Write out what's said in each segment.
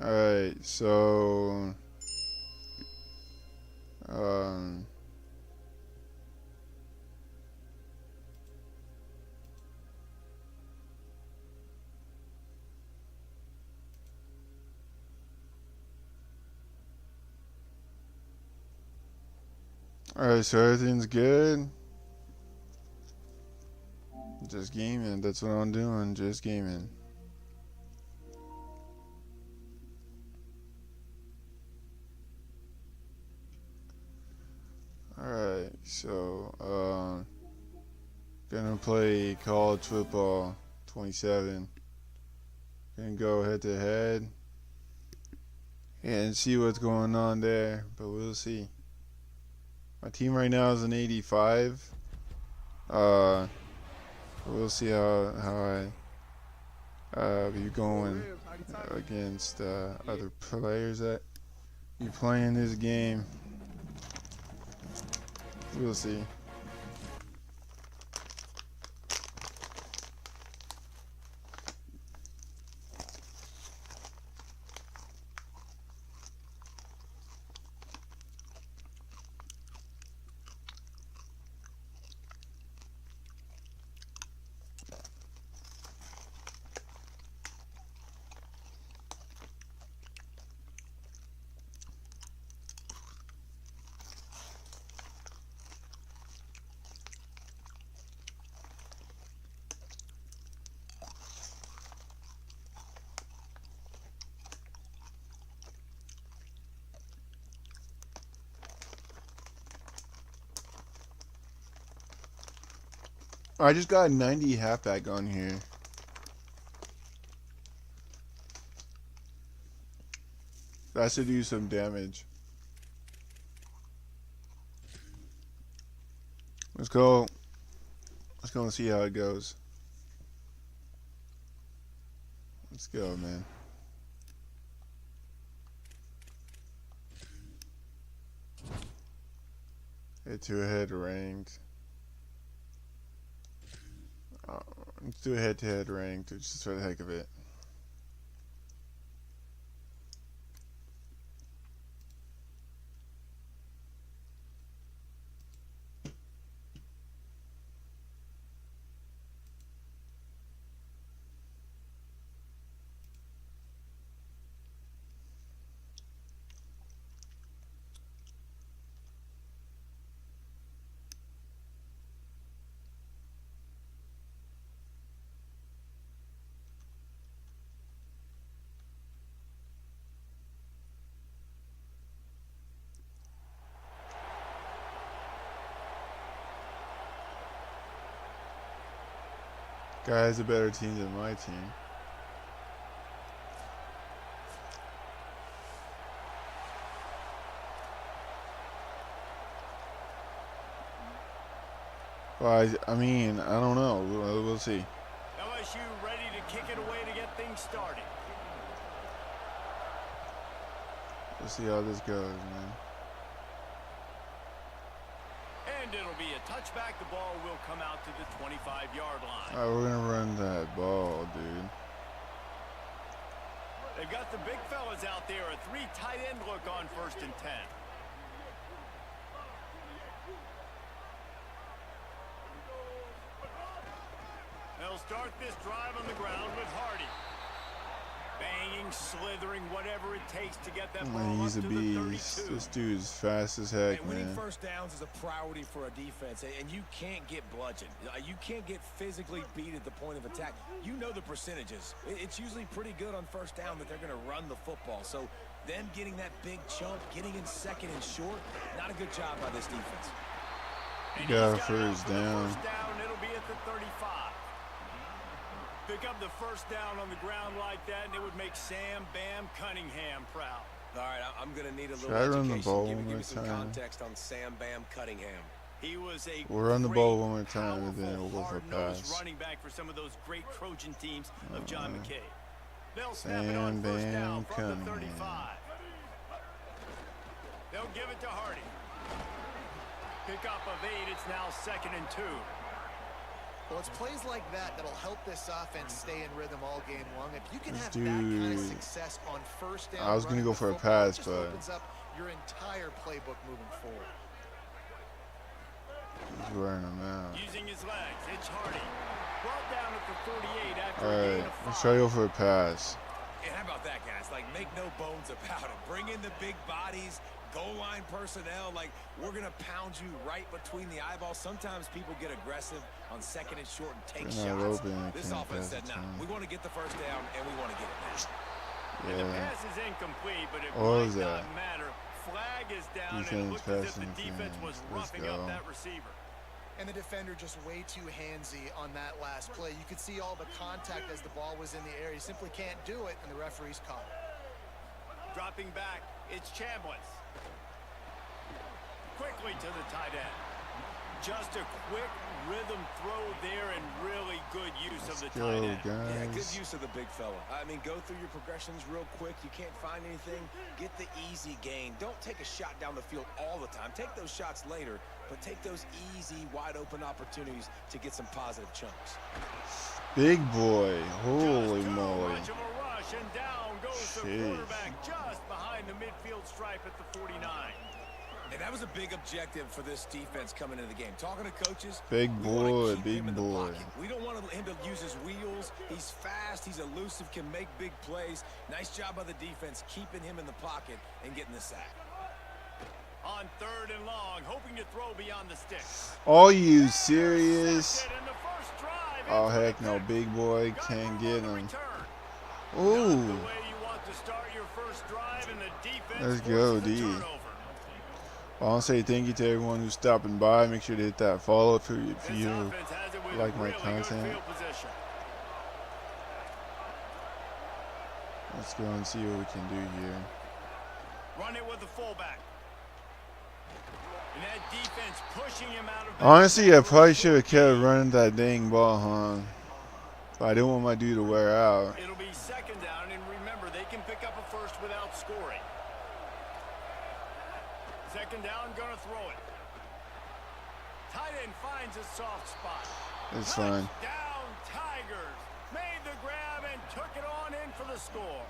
Alright, so um alright, so everything's good. Just gaming, that's what I'm doing, just gaming. Alright, so gonna play college football 27. Gonna go head to head and see what's going on there, but we'll see. My team right now is an 85. We'll see how I be going against other players that be playing this game. We'll see. I just got a 90 halfback on here. That should do some damage. Let's go. Let's go and see how it goes. Let's go, man. Head to a head ranked. Let's do a head-to-head ranked, just for the heck of it. Guy has a better team than my team. Well, I mean, I don't know. We'll see. LSU ready to kick it away to get things started. We'll see how this goes, man. And it'll be a touchback. The ball will come out to the 25-yard line. Alright, we're gonna run that ball, dude. They've got the big fellas out there. A 3 tight end look on 1st and 10. They'll start this drive on the ground with Hardy. Banging, slithering, whatever it takes to get that ball He's up a to the beast. 32. This dude's fast as heck, And winning man. first downs is a priority for a defense, and you can't get bludgeoned. You can't get physically beat at the point of attack. You know the percentages. It's usually pretty good on first down that they're going to run the football. So them getting that big chunk, getting in second and short, not a good job by this defense. And Got a he's got it out first for the down. First down. It'll be at the 35. Pick up the first down on the ground like that, and it would make Sam Bam Cunningham proud. All right, I'm going to need a little Should I run the education. ball Give one me more some time? context on Sam Bam Cunningham. He was a We'll run the great, ball one more time, and then powerful, we'll go for a hard-nosed pass. running back for some of those great Trojan teams of John McKay. They'll snap it on Sam first Bam down from the Cunningham. 35. They'll give it to Hardy. Pick up of 8. It's now 2nd and 2. Well, it's plays like that that'll help this offense stay in rhythm all game long. If you can have that Dude. kind of success on first down, I was gonna running go the for a football, pass, it just but opens up your entire playbook moving forward. he's wearing them out. Using his legs, it's Hardy. Brought down at the 48 after All a gain right, of 5. let's try to go for a pass. And how about that, guys? Like, make no bones about it. Bring in the big bodies, goal line personnel. Like, we're going to pound you right between the eyeballs. Sometimes people get aggressive on second and short and take They're not shots. open, they This can't offense pass said, it no, to 'em. we want to get the first down, and we want to get it now. The Yeah, pass is incomplete, but it What might was not that? matter. Flag is down, and it Defense, looked as if pass the defense was interference. Let's roughing up go. that receiver. And the defender just way too handsy on that last play. You could see all the contact as the ball was in the air. He simply can't do it, and the referee's caught it. Dropping back, it's Chambliss. Quickly to the tight end. Just a quick rhythm throw there and really good use of the Let's tight go, end. Yeah, good guys. use of the big fella. I mean, go through your progressions real quick. You can't find anything. Get the easy gain. Don't take a shot down the field all the time. Take those shots later, but take those easy, wide-open opportunities to get some positive chunks. Big boy. Holy Just too moly. much of a rush, and down goes the Sheesh. quarterback just behind the midfield stripe at the 49. And that was a big objective for this defense coming into the game. Talking to coaches, Big we wanna boy, keep big him in the boy. pocket. We don't want him to use his wheels. He's fast, he's elusive, can make big plays. Nice job by the defense keeping him in the pocket and getting the sack. On 3rd and long, hoping to throw beyond the sticks. Are you serious? Intercepted in the first drive. Oh, Into the heck no. pick. Big boy Got can't room get on the him. return. Not the Ooh. way you want to start your first drive, and the defense Let's go, forces a D. turnover. I want to say thank you to everyone who's stopping by. Make sure to hit that follow if This you offense has it with like my really good content. field position. Let's go and see what we can do here. Run it with the fullback. And that defense pushing him out of bounds. Honestly, I probably should have kept running that dang ball, huh? But I didn't want my dude to wear out. It'll be 2nd down, and remember, they can pick up a first without scoring. 2nd down, gonna throw it. Tight end finds a soft spot. It's fine. Touchdown, Tigers. Made the grab and took it on in for the score.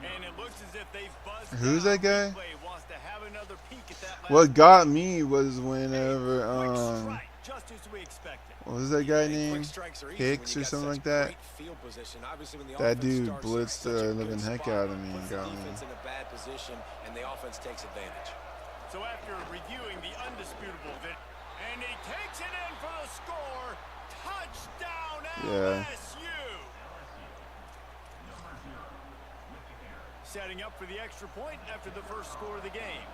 And it looks as if they've buzzed. Who's that guy? Replay wants to have another peek at that last What got me was whenever quick strike, just as we expected. what was that guy Quick named? strikes are easy Hicks when you or got something such like that? great field position. Obviously, when the That offense dude starts blitzed such a the good living heck spot, out of me and puts the got me. defense in a bad position, and the offense takes advantage. So after reviewing the undisputable and he takes it in for the score. Touchdown Yeah. LSU. Setting up for the extra point after the first score of the game.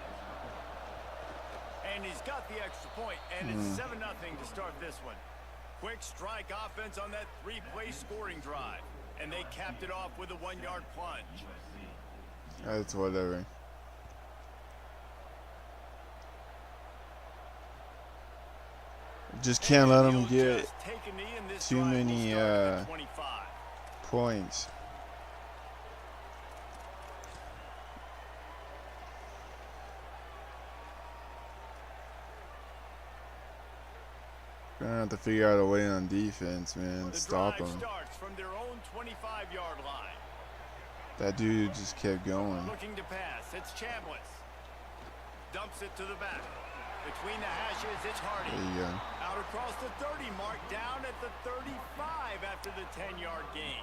And he's got the extra point, and it's 7-0 to start this one. Quick strike offense on that 3-play scoring drive. And they capped it off with a 1-yard plunge. That's whatever. Just can't let them get too many points. Gonna have to figure out a way on defense, man. Stop them. Starts from their own 25-yard line. That dude just kept going. Looking to pass. It's Chambliss. Dumps it to the back. Between the hashes, it's Hardy. There you go. Out across the 30 mark, down at the 35 after the 10-yard gain.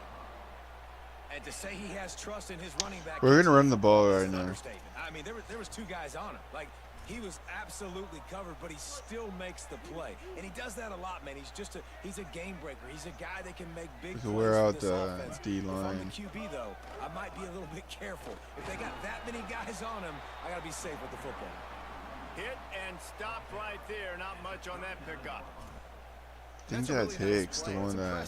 And to say he has trust in his running back. We're gonna run the ball right is an now. understatement. I mean, there was 2 guys on him. Like, he was absolutely covered, but he still makes the play. And he does that a lot, man. He's a game breaker. He's a guy that can make big We can plays wear for out this the offense. D-line. If I'm the QB, though, I might be a little bit careful. If they got that many guys on him, I got to be safe with the football. Hit and stopped right there. Not much on that pickup. I think that's Hicks, the one that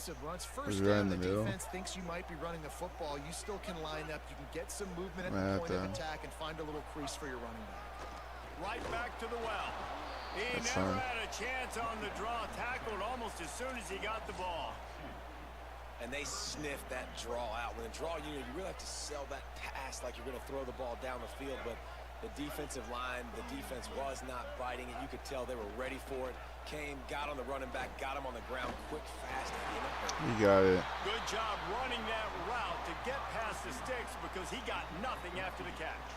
was right in the middle. Defense thinks you might be running the football. You still can line up. You can get some movement at Might the have point of to. attack and find a little crease for your running back. Right back to the well. He That's never fine. had a chance on the draw. Tackled almost as soon as he got the ball. And they sniffed that draw out. When a draw unit, you really have to sell that pass like you're going to throw the ball down the field. But the defensive line, the defense was not biting it. You could tell they were ready for it. came, got on the running back, got him on the ground quick, fast, and in a hurry. You got it. Good job running that route to get past the sticks because he got nothing after the catch.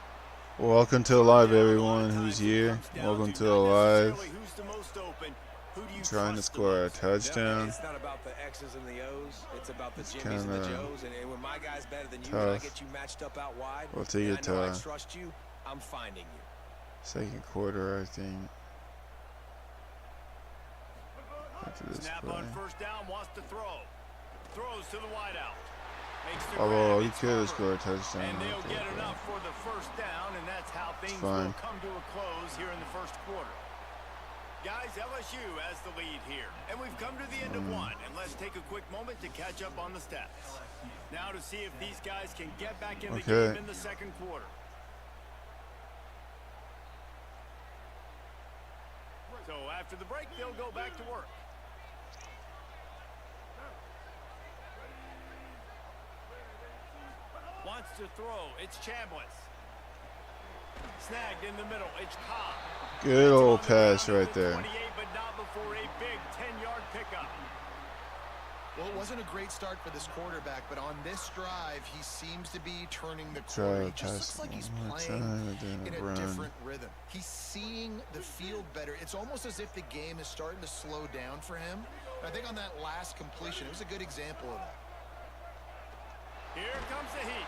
Welcome to Alive, everyone who's here. Welcome to Alive. Who's the most open? Who do you Trying to trust the score a most? touchdown. It's not about the X's and the O's. It's about the It's Jimmies and the kinda Joes. And when my guy's better than you and I tough. get you matched up out wide, We'll take and it I know I to trust you, I'm finding you. second quarter, I think. After this Snap play. on first down, wants to throw. Throws to the wideout. Makes the Although grab, he it's could have covered. scored a touchdown. And they'll right get there, enough for the first down, and that's how things fine. will come to a close here in the first quarter. Guys, LSU has the lead here. And we've come to the end of one, and let's take a quick moment to catch up on the stats. Now to see if these guys can get back in the Okay. game in the second quarter. So after the break, they'll go back to work. Wants to throw. It's Chambliss. Snagged in the middle. It's Cobb. Good old pass right there. 28, but not before a big 10-yard pickup. Well, it wasn't a great start for this quarterback, but on this drive, he seems to be turning the corner. He just looks like he's playing in a different rhythm. He's seeing the field better. It's almost as if the game is starting to slow down for him. And I think on that last completion, it was a good example of that. Here comes the heat.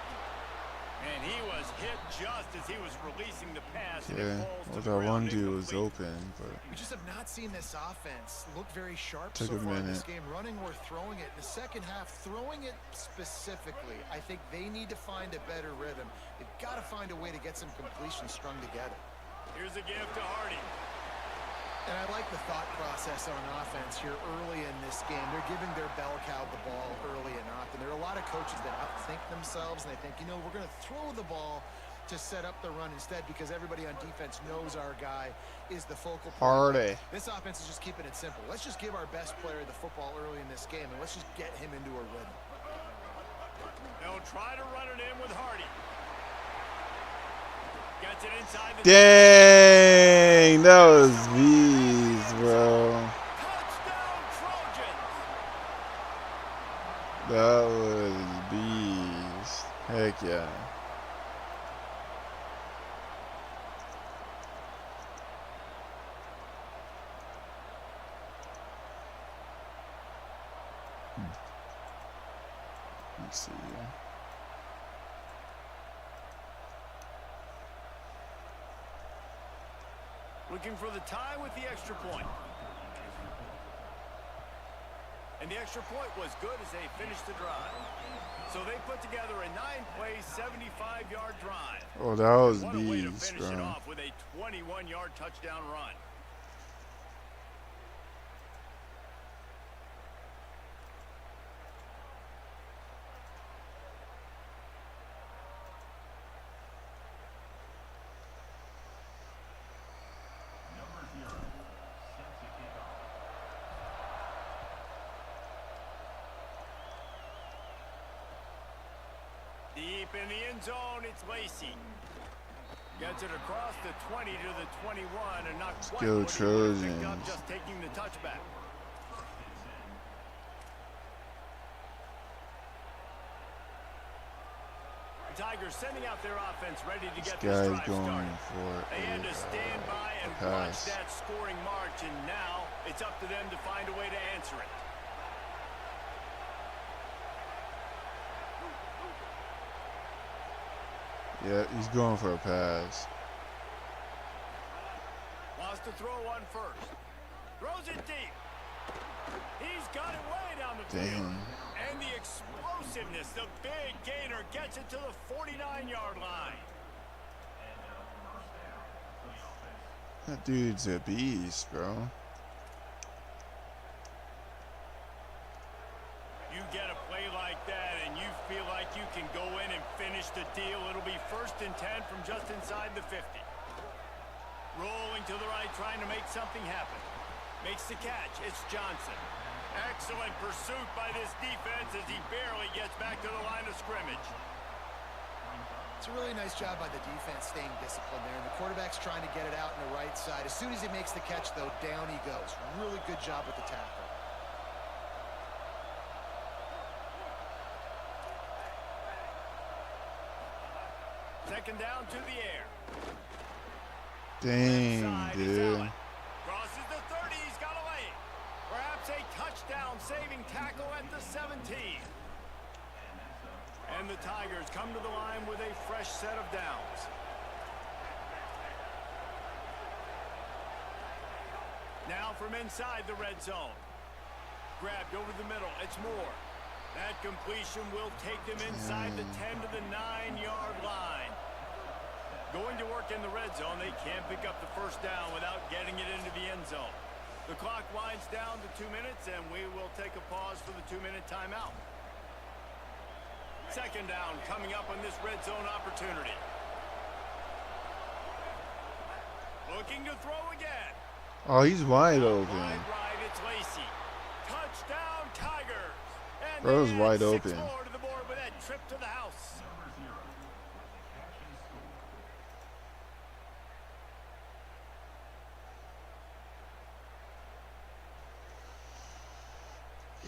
And he was hit just as he was releasing the pass. And Yeah, it falls well, to the that ground one dude was incomplete. open, but We just have not seen this offense look very sharp Took so a far in this minute. game, running or throwing it. In the second half, throwing it specifically, I think they need to find a better rhythm. They've got to find a way to get some completions strung together. Here's a gift to Hardy. And I like the thought process on offense here early in this game. They're giving their bell cow the ball early and often. There are a lot of coaches that outthink themselves, and they think, you know, we're going to throw the ball to set up the run instead because everybody on defense knows our guy is the focal point. Hardy. This offense is just keeping it simple. Let's just give our best player the football early in this game, and let's just get him into a rhythm. They'll try to run it in with Hardy. Gets it inside the Dang, that was bees, bro. touchdown Trojans. That was bees. Heck yeah. Let's see here. Looking for the tie with the extra point. And the extra point was good as they finished the drive. So they put together a 9-play, 75-yard drive. Oh, that was What a way to bees, finish it bro. off with a 21-yard touchdown run. Deep in the end zone, it's Lacey. Gets it across the 20 to the 21 and not quite go what he would have picked up Trojans. just taking the touchback. The Tigers sending out their offense ready to This get this guy's drive going started. for They had to stand by and watch pass. that scoring march, and now it's up to them to find a way to answer it. Yeah, he's going for a pass. Wants to throw one first. Throws it deep. He's got it way down the field. Damn. And the explosiveness, the big gainer gets it to the 49-yard line. That dude's a beast, bro. You get a play like that and you feel like you can go in and finish the deal. It'll be 1st and 10 from just inside the 50. Rolling to the right, trying to make something happen. Makes the catch. It's Johnson. Excellent pursuit by this defense as he barely gets back to the line of scrimmage. It's a really nice job by the defense staying disciplined there. And the quarterback's trying to get it out in the right side. As soon as he makes the catch, though, down he goes. Really good job with the tackle. Second down to the air. Dang, dude. Crosses the 30. He's got away. Perhaps a touchdown-saving tackle at the 17. And the Tigers come to the line with a fresh set of downs. Now from inside the red zone. Grabbed over the middle. It's Moore. That completion will take them inside the 10 to the 9-yard line. Going to work in the red zone. They can't pick up the first down without getting it into the end zone. The clock winds down to 2 minutes, and we will take a pause for the 2-minute timeout. Second down coming up on this red zone opportunity. Looking to throw again. Oh, he's wide open. Wide right, it's Lacey. Touchdown, Tigers. And Bro's they add wide 6 open. more to the board with that trip to the house.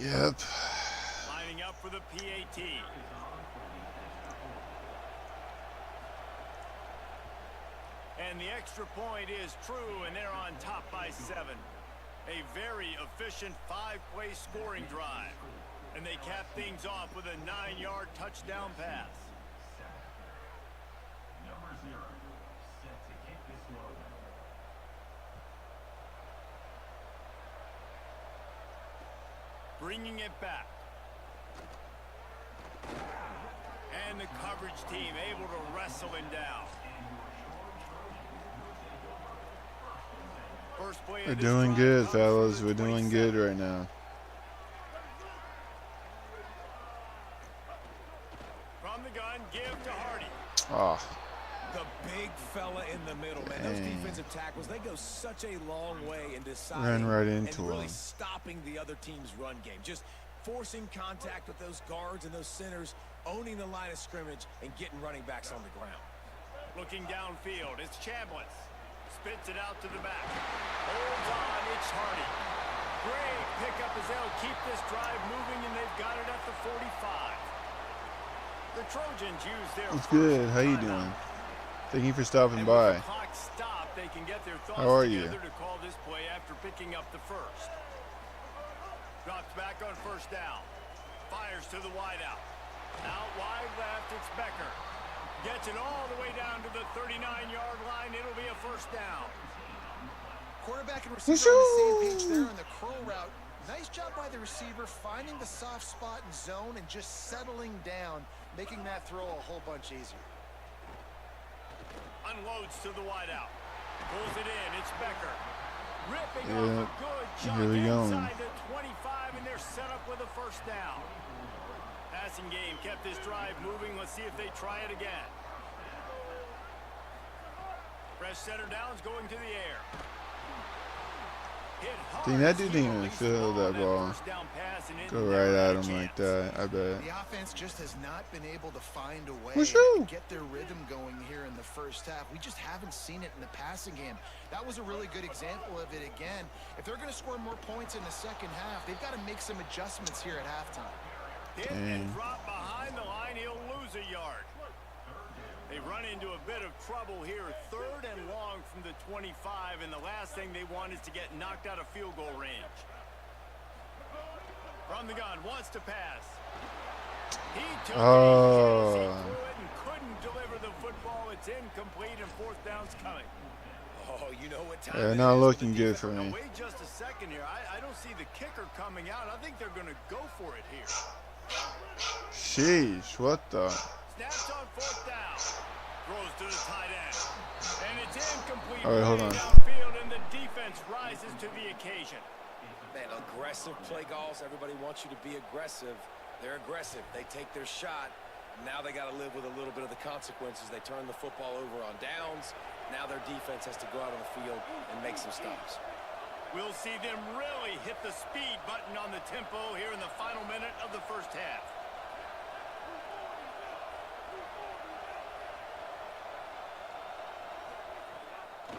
Yep. Lining up for the PAT. And the extra point is true, and they're on top by 7. A very efficient 5-play scoring drive. And they cap things off with a 9-yard touchdown pass. Number 0, set to kick this one. Bringing it back. And the coverage team able to wrestle him down. First play We're of this doing drive good, comes from fellas. the We're doing 27. good right now. From the gun, give to Hardy. Oh, The big fella in the middle, man. Those defensive tackles, they go such a long way in deciding ran right into and really him. stopping the other team's run game. Just forcing contact with those guards and those centers, owning the line of scrimmage, and getting running backs on the ground. Looking downfield, it's Chambliss. Spits it out to the back. Holds on, it's Hardy. Great pickup as they'll keep this drive moving, and they've got it at the 45. The Trojans use their it's first good. How you timeout. doing? Thank you for stopping And with by. the clock stopped, they can get their thoughts How are you? together to call this play after picking up the first. Drops back on first down. Fires to the wideout. Out wide left, it's Becker. Gets it all the way down to the 39-yard line. It'll be a first down. Quarterback and receiver on the same page there on the curl route. Nice job by the receiver finding the soft spot and zone and just settling down, making that throw a whole bunch easier. Unloads to the wideout. Pulls it in. It's Becker. Ripping Yeah, off a good chunk here we go. inside the 25, and they're set up with a first down. Passing game kept this drive moving. Let's see if they try it again. Fresh center downs going to the air. Hit hard. Dang, that dude He didn't even released feel the that ball. first down pass and Go didn't right have at a him like chance. that, I bet. The offense just has not been able to find a way Wooshoo! to get their rhythm going here in the first half. We just haven't seen it in the passing game. That was a really good example of it again. If they're going to score more points in the second half, they've got to make some adjustments here at halftime. Hit and drop behind the line. He'll lose a yard. They run into a bit of trouble here. 3rd and long from the 25, and the last thing they want is to get knocked out of field goal range. From the gun, wants to pass. He took it, he threw it and couldn't deliver the football. It's incomplete, and 4th down's coming. Oh, you know what time Yeah, it not is. looking good for Now, me. wait just a second here. I don't see the kicker coming out. I think they're going to go for it here. Sheesh, what the? Snaps on 4th down. Throws to the tight end. And it's incomplete. All right, hold Way on. downfield, and the defense rises to the occasion. Man, aggressive play calls. Everybody wants you to be aggressive. They're aggressive. They take their shot. Now they got to live with a little bit of the consequences. They turn the football over on downs. Now their defense has to go out on the field and make some stops. We'll see them really hit the speed button on the tempo here in the final minute of the first half.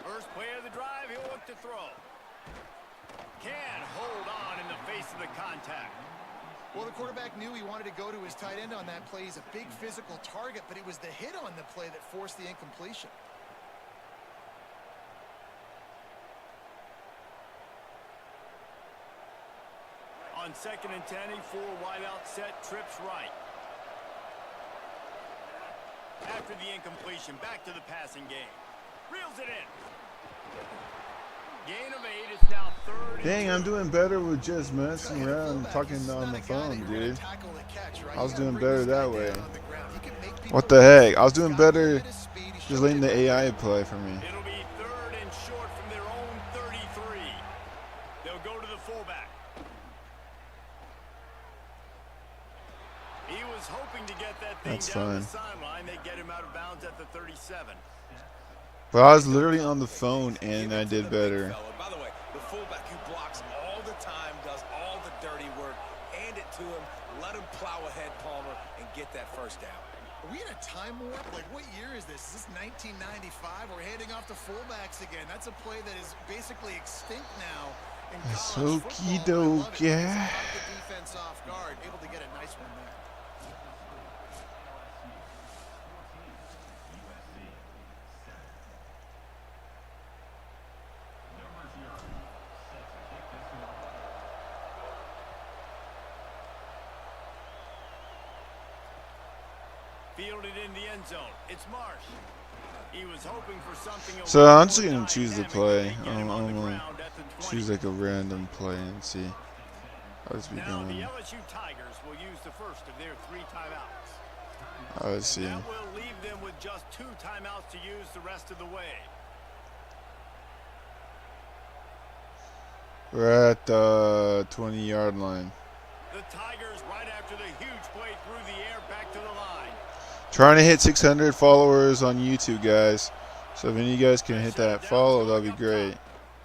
First play of the drive, he'll look to throw. Can't hold on in the face of the contact. Well, the quarterback knew he wanted to go to his tight end on that play. He's a big physical target, but it was the hit on the play that forced the incompletion. On 2nd and 10, a 4 wide out set, trips right. After the incompletion, back to the passing game. Reels it in. Gain of 8 is now 3rd. Dang, I'm doing better with just messing around and talking on the phone, dude. I was doing better that way. What the heck? I was doing better just letting the AI play for me. It'll be 3rd and short from their own 33. They'll go to the fullback. He was hoping to get that thing down the sideline. They get him out of bounds at the 37. But I was literally on the phone and I did better. By the way, the fullback who blocks all the time, does all the dirty work. Hand it to him, let him plow ahead, Palmer, and get that first down. Are we in a time warp? Like, what year is this? Is this 1995? We're handing off to fullbacks again. That's a play that is basically extinct now in college football. Okie doke, yeah. The defense off guard, able to get a nice one there. Fielded in the end zone. It's Marsh. He was hoping for something. So I'm just gonna choose the play. I'm gonna choose like a random play and see how it's Now the going. LSU Tigers will use the first of their 3 timeouts. Let's see. That will leave them with just 2 timeouts to use the rest of the way. We're at the 20-yard line. The Tigers, right after the huge play through the air, back to the line. Trying to hit 600 followers on YouTube, guys. So if any of you guys can hit that follow, that'd be great.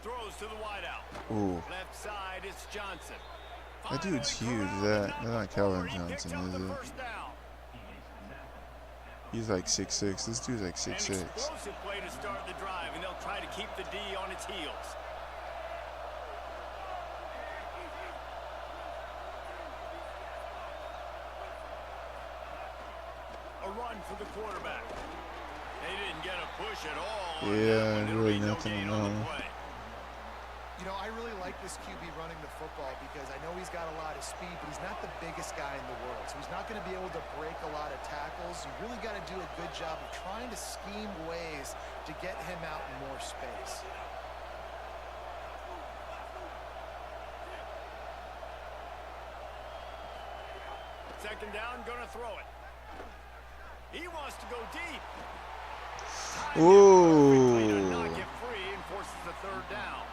Throws to the wideout. Ooh, Left side, it's Johnson. that dude's huge. That's not Calvin Johnson, is it? He's like 6'6". This dude's like 6'6". An explosive play to start the drive, and they'll try to keep the D on its heels. A run for the quarterback. They didn't get a push at all. Yeah, really nothing at all. You know, I really like this QB running the football because I know he's got a lot of speed, but he's not the biggest guy in the world. So he's not going to be able to break a lot of tackles. You really got to do a good job of trying to scheme ways to get him out in more space. Second down, gonna throw it. He wants to go deep. Ooh. Not get free and forces the 3rd down.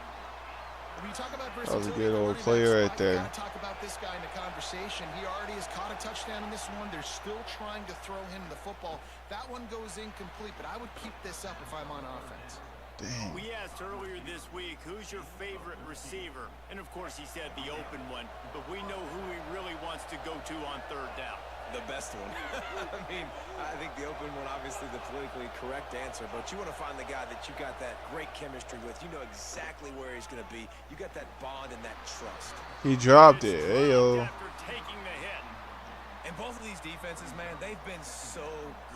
When you talk about That was a good old play right there. You talk about this guy in the conversation. He already has caught a touchdown in this one. They're still trying to throw him the football. That one goes incomplete, but I would keep this up if I'm on offense. Dang. We asked earlier this week, who's your favorite receiver? And of course he said the open one, but we know who he really wants to go to on 3rd down. The best one. I mean, I think the open one, obviously the politically correct answer, but you want to find the guy that you got that great chemistry with. You know exactly where he's going to be. You got that bond and that trust. He dropped it. Ayo. After taking the hit. And both of these defenses, man, they've been so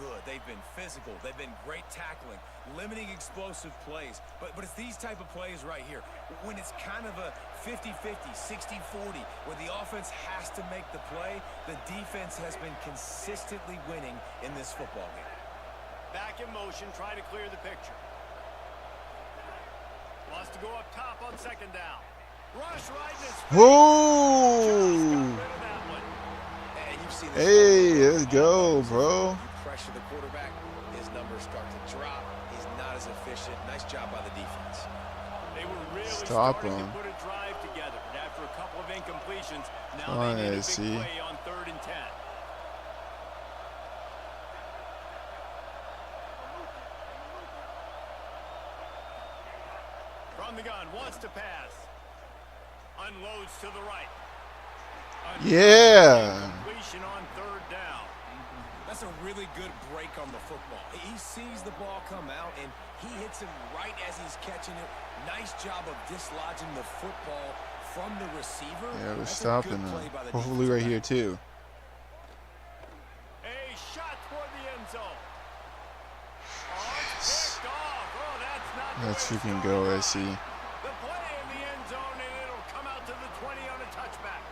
good. They've been physical. They've been great tackling, limiting explosive plays. But it's these type of plays right here. When it's kind of a 50-50, 60-40, where the offense has to make the play, the defense has been consistently winning in this football game. Back in motion, trying to clear the picture. Wants to go up top on 2nd down. Rush right in his face. Whoa. Hey, let's go, bro. You pressure the quarterback, his numbers start to drop. He's not as efficient. Nice job by the defense. They were really Stop starting him. to put a drive together. And after a couple of incompletions, now Come on, they need a big AC. play on 3rd and 10. From the gun, wants to pass. Unloads to the right. Yeah. Completion on 3rd down. That's does a really good break on the football. He sees the ball come out, and he hits him right as he's catching it. Nice job of dislodging the football from the receiver. Yeah, we're That's stopping a good play him. by the Hopefully right here too. A shot toward the end zone. Oh, it's picked off. Oh, that's not the Let's way to freaking start go, it out. SC. The play in the end zone, and it'll come out to the 20 on a touchback.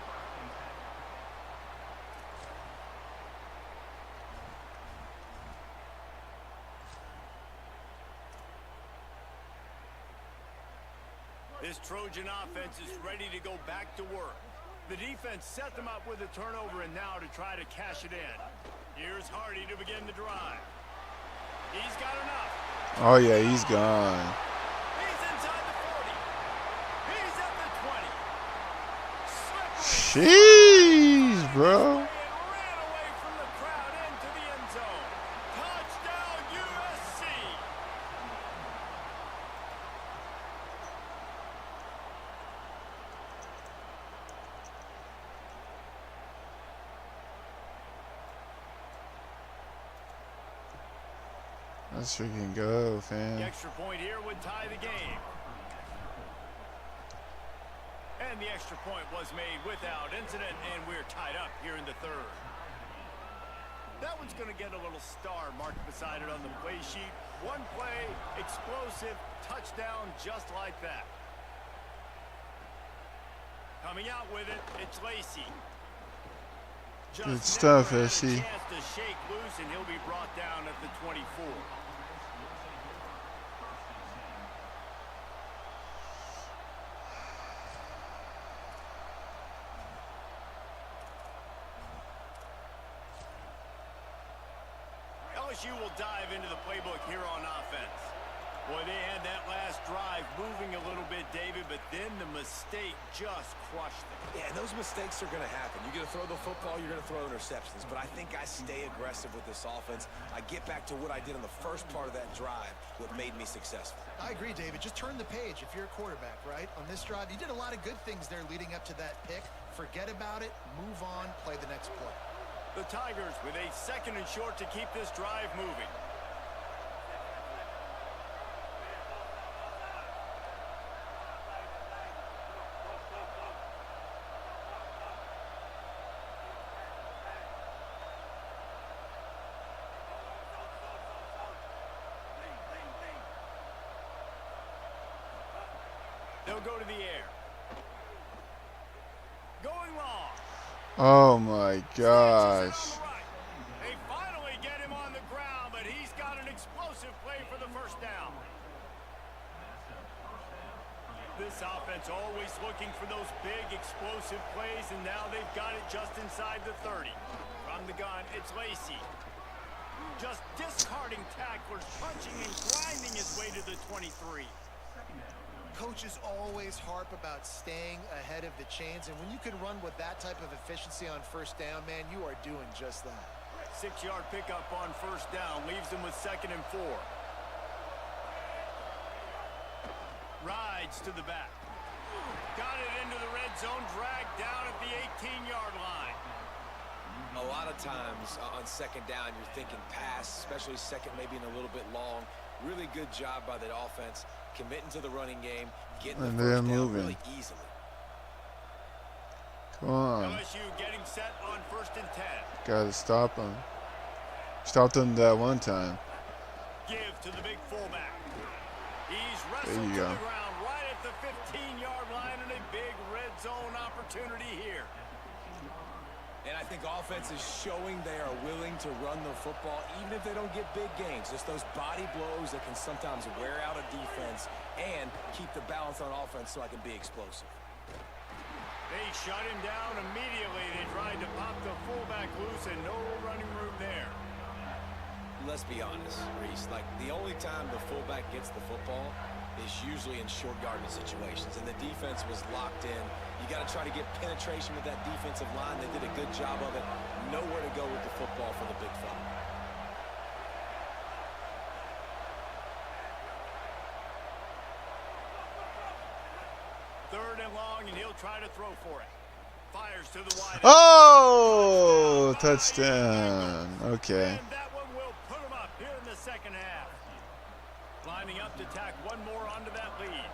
This Trojan offense is ready to go back to work. The defense set them up with a turnover, and now to try to cash it in. Here's Hardy to begin the drive. He's got enough. Oh yeah, he's gone. He's inside the 40. He's at the 20. Jeez, bro. And ran away from the crowd into the end zone. Touchdown, USC. Let's freaking go, The fam. extra point here would tie the game. And the extra point was made without incident, and we're tied up here in the third. That one's going to get a little star marked beside it on the play sheet. One play, explosive, touchdown just like that. Coming out with it, it's Lacey. Good stuff, never had a SC. chance to shake loose, and he'll be brought down at the 24. LSU will dive into the playbook here on offense. Boy, they had that last drive moving a little bit, David, but then the mistake just crushed them. Yeah, and those mistakes are going to happen. You're going to throw the football, you're going to throw interceptions. But I think I stay aggressive with this offense. I get back to what I did on the first part of that drive, what made me successful. I agree, David. Just turn the page if you're a quarterback, right? On this drive, you did a lot of good things there leading up to that pick. Forget about it, move on, play the next play. The Tigers with a second and short to keep this drive moving. They'll go to the air. Going long. Oh my gosh. They finally get him on the ground, but he's got an explosive play for the first down. This offense always looking for those big explosive plays, and now they've got it just inside the 30. From the gun, it's Lacey. Just discarding tacklers, punching and grinding his way to the 23. Coaches always harp about staying ahead of the chains, and when you can run with that type of efficiency on first down, man, you are doing just that. 6-yard pickup on first down leaves them with 2nd and 4. Rides to the back. Got it into the red zone, dragged down at the 18-yard line. A lot of times on second down, you're thinking pass, especially second, maybe in a little bit long. Really good job by the offense, committing to the running game, getting the first down really easily. Come on. LSU getting set on 1st and 10. Gotta stop him. Stopped him that one time. Give to the big fullback. He's There wrestled you to go. the ground right at the 15-yard line, and a big red zone opportunity here. And I think offense is showing they are willing to run the football, even if they don't get big gains. Just those body blows that can sometimes wear out a defense and keep the balance on offense so I can be explosive. They shut him down immediately. They tried to pop the fullback loose, and no running room there. Let's be honest, Reese. Like, the only time the fullback gets the football is usually in short yardage situations, and the defense was locked in. You got to try to get penetration with that defensive line. They did a good job of it. Nowhere to go with the football for the big fella. Third and long, and he'll try to throw for it. Fires to the wide. Oh, touchdown. Okay. And that one will put them up here in the second half. Lining up to tack one more onto that lead.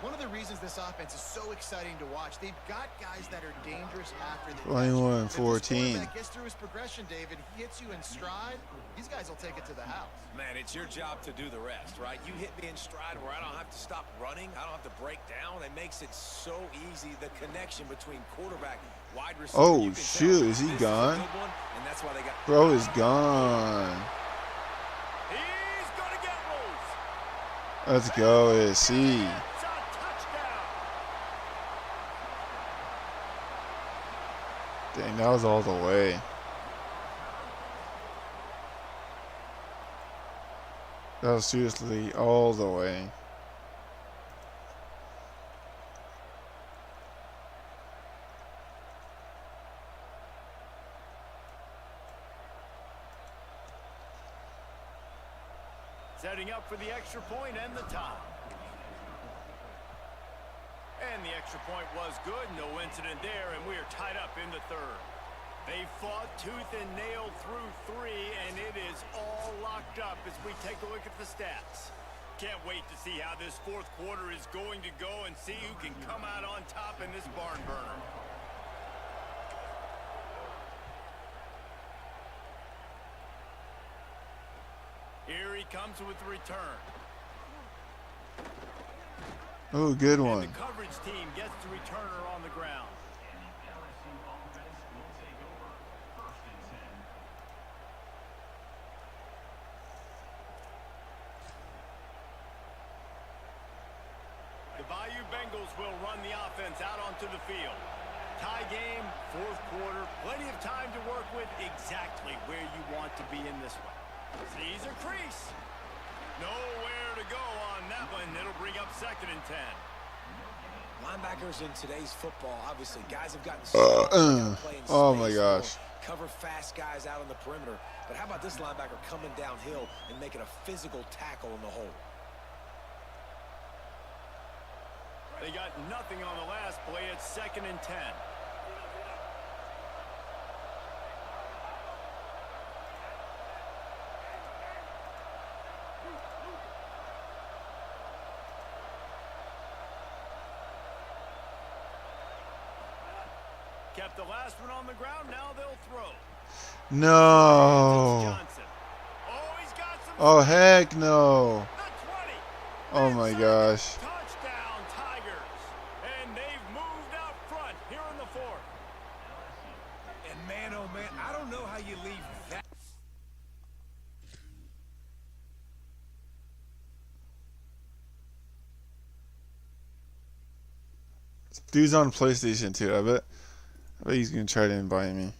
One of the reasons this offense is so exciting to watch, they've got guys that are dangerous after the 21-14. If this quarterback gets through his progression, David, he hits you in stride, these guys will take it to the house. Man, it's your job to do the rest, right? You hit me in stride where I don't have to stop running. I don't have to break down. It makes it so easy, the connection between quarterback, wide receiver. Oh, shoot. Is he gone? And that's why they got... Bro is gone. He's going to get loose. Let's go, AC. Dang, that was all the way. That was seriously all the way. Setting up for the extra point and the tie. And the extra point was good. No incident there, and we are tied up in the third. They fought tooth and nail through three, and it is all locked up as we take a look at the stats. Can't wait to see how this fourth quarter is going to go and see who can come out on top in this barn burner. Here he comes with the return. Oh, good And one. the coverage team gets the returner on the ground. The Bayou Bengals will run the offense out onto the field. Tie game, fourth quarter, plenty of time to work with, exactly where you want to be in this one. Sees a crease. Nowhere to go on that one. It'll bring up 2nd and 10. Linebackers in today's football, obviously, guys have gotten so playing oh my space, gosh. cover fast guys out on the perimeter. But how about this linebacker coming downhill and making a physical tackle in the hole? They got nothing on the last play. It's 2nd and 10. Kept the last one on the ground. Now they'll throw. No. Johnson. Oh, he's got some. Oh, heck no. The 20. Oh my gosh. Touchdown, Tigers. And they've moved out front here in the fourth. And man, oh man, I don't know how you leave that. Dude's on PlayStation too. I bet he's gonna try to invite me.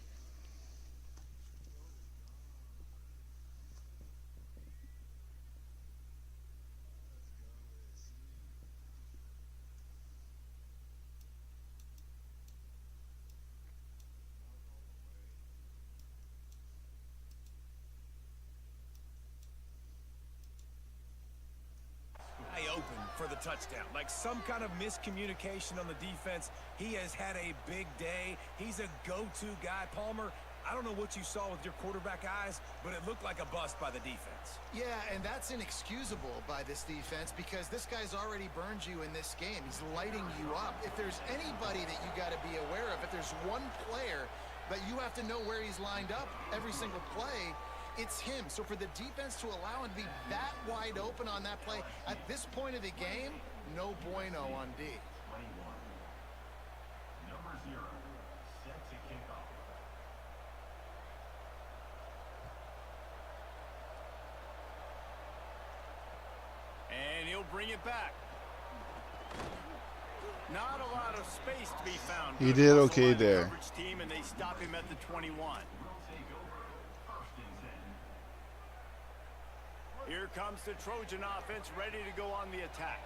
Open for the touchdown. Like some kind of miscommunication on the defense. He has had a big day. He's a go-to guy. Palmer, I don't know what you saw with your quarterback eyes, but it looked like a bust by the defense. Yeah, and that's inexcusable by this defense because this guy's already burned you in this game. He's lighting you up. If there's anybody that you got to be aware of, if there's one player that you have to know where he's lined up every single play, it's him. So for the defense to allow him to be that wide open on that play at this point of the game, no bueno on D. 21. Number 0, set to kick off. And he'll bring it back. Not a lot of space to be found. He did okay there. Coverage team, and they stop him at the 21. Here comes the Trojan offense ready to go on the attack.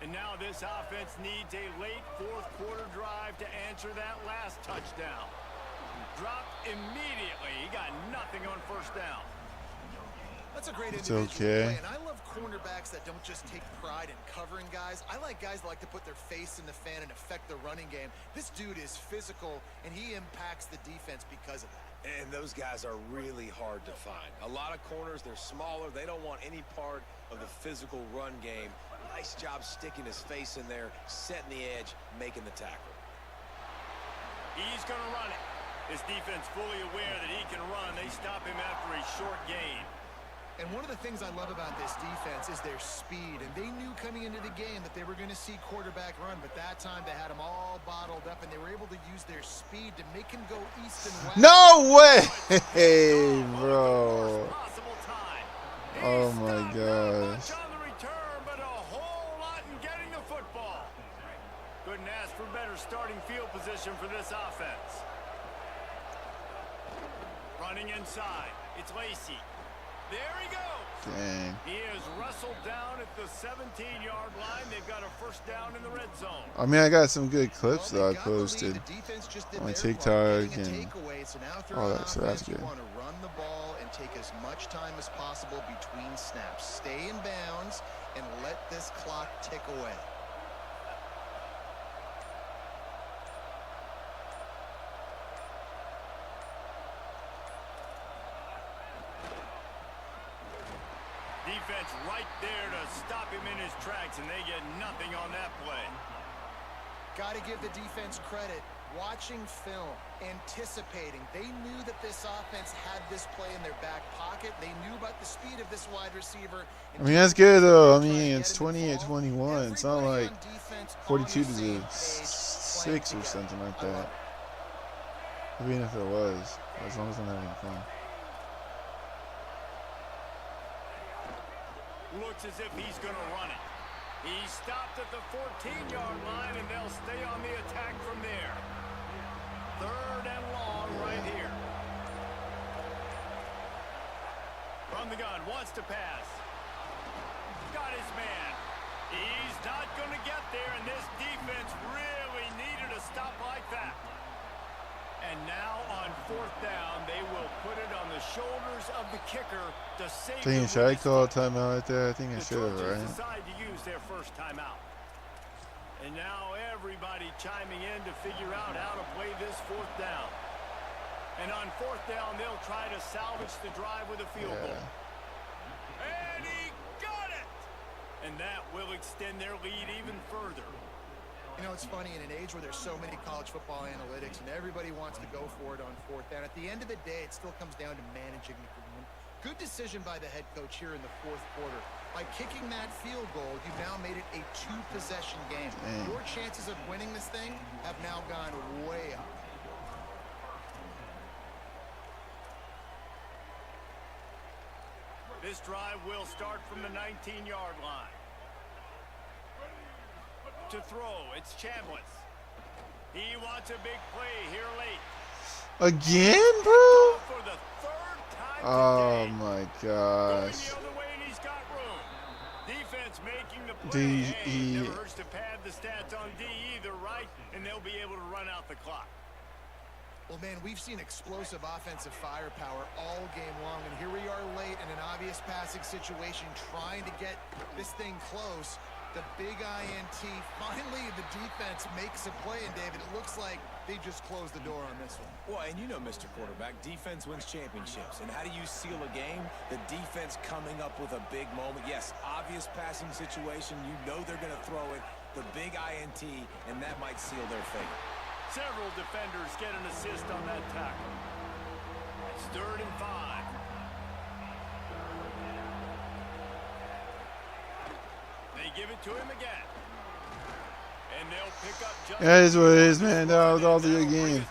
And now this offense needs a late fourth quarter drive to answer that last touchdown. Dropped immediately. He got nothing on first down. That's a great It's individual okay. play, and I love cornerbacks that don't just take pride in covering guys. I like guys that like to put their face in the fan and affect the running game. This dude is physical, and he impacts the defense because of that. And those guys are really hard to find. A lot of corners, they're smaller. They don't want any part of the physical run game. Nice job sticking his face in there, setting the edge, making the tackle. He's going to run it. His defense fully aware that he can run. They stop him after a short gain. And one of the things I love about this defense is their speed. And they knew coming into the game that they were going to see quarterback run. But that time they had him all bottled up, and they were able to use their speed to make him go east and west. No way, hey, bro. Oh my gosh. On the return, but a whole lot in getting the football. Couldn't ask for better starting field position for this offense. Running inside. It's Lacey. There he goes. Dang. He is wrestled down at the 17-yard line. They've got a first down in the red zone. I mean, I got some good clips that I posted on TikTok and all that, so that's good. You want to run the ball and take as much time as possible between snaps. Stay in bounds and let this clock tick away. Defense right there to stop him in his tracks, and they get nothing on that play. Got to give the defense credit. Watching film, anticipating. They knew that this offense had this play in their back pocket. They knew about the speed of this wide receiver. I mean, that's good, though. I mean, it's 28-21. It's not like 42-6 or something like that. Even if it was, as long as I'm having fun. Looks as if he's going to run it. He stopped at the 14-yard line, and they'll stay on the attack from there. Third and long right here. From the gun, wants to pass. Got his man. He's not going to get there, and this defense really needed a stop like that. And now on fourth down, they will put it on the shoulders of the kicker to save the Should I call a timeout right there? I think I should have, right? decide to use their first timeout. And now everybody chiming in to figure out how to play this fourth down. And on fourth down, they'll try to salvage the drive with a field goal. And he got it! And that will extend their lead even further. You know, it's funny, in an age where there's so many college football analytics and everybody wants to go for it on fourth down, at the end of the day, it still comes down to managing the game. Good decision by the head coach here in the fourth quarter. By kicking that field goal, you've now made it a two-possession game. Your chances of winning this thing have now gone way up. This drive will start from the 19-yard line. To throw, it's Chambliss. He wants a big play here late. Again, bro? For the third time Oh today. my Going gosh. the other way, and he's got room. Defense making the play. D- Hey, he- never hurts to pad the stats on D either, right? And they'll be able to run out the clock. Well, man, we've seen explosive offensive firepower all game long, and here we are late in an obvious passing situation trying to get this thing close. The big INT. Finally, the defense makes a play, and David, it looks like they just closed the door on this one. Well, and you know, Mr. Quarterback, defense wins championships. And how do you seal a game? The defense coming up with a big moment. Yes, obvious passing situation. You know they're going to throw it. The big INT, and that might seal their fate. Several defenders get an assist on that tackle. It's 3rd and 5. They give it to him again. And they'll pick up just That is what it is, man. That was all the game.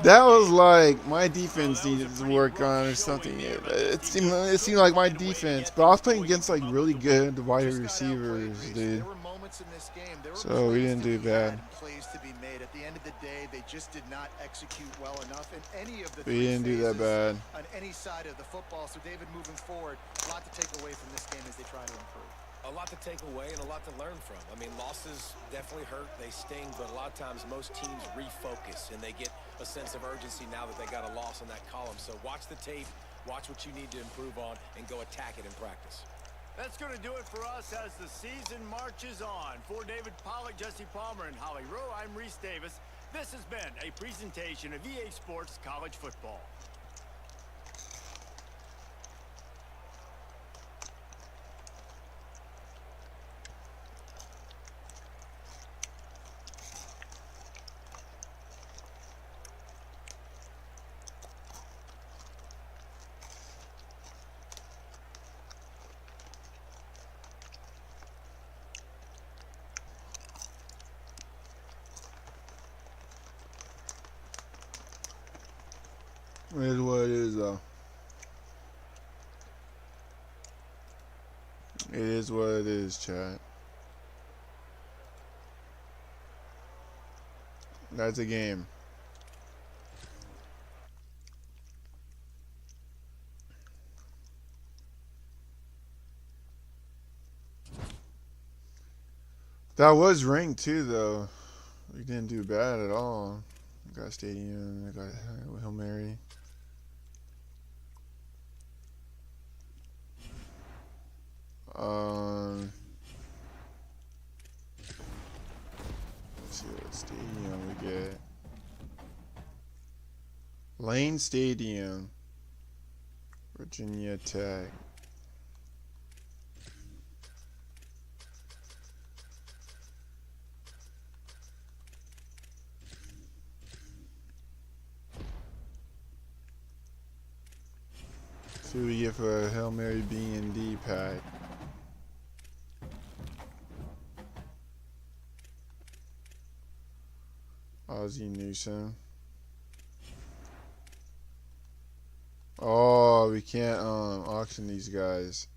That was like my defense needed to work on or something. It seemed like my defense, but I was playing against like really good wide receivers, dude. There were moments in this game. There were So we plays didn't to do be bad. had and plays to be made. At the end of the day, they just did not execute well enough in any of the We three didn't do that phases bad. on any side of the football. So David, moving forward, a lot to take away from this game as they try to improve. A lot to take away and a lot to learn from. I mean, losses definitely hurt. They sting, but a lot of times most teams refocus and they get a sense of urgency now that they got a loss in that column. So watch the tape Watch what you need to improve on and go attack it in practice. That's going to do it for us as the season marches on. For David Pollack, Jesse Palmer, and Holly Rowe, I'm Reese Davis. This has been a presentation of EA Sports College Football. It is what it is, though. It is what it is, chat. That's a game. That was ranked too, though. We didn't do bad at all. We got Stadium, we got Hail Mary. Let's see what stadium we get. Lane Stadium, Virginia Tech. See what we get for a Hail Mary B&D pack. Ozzie Newsome. Oh, we can't auction these guys.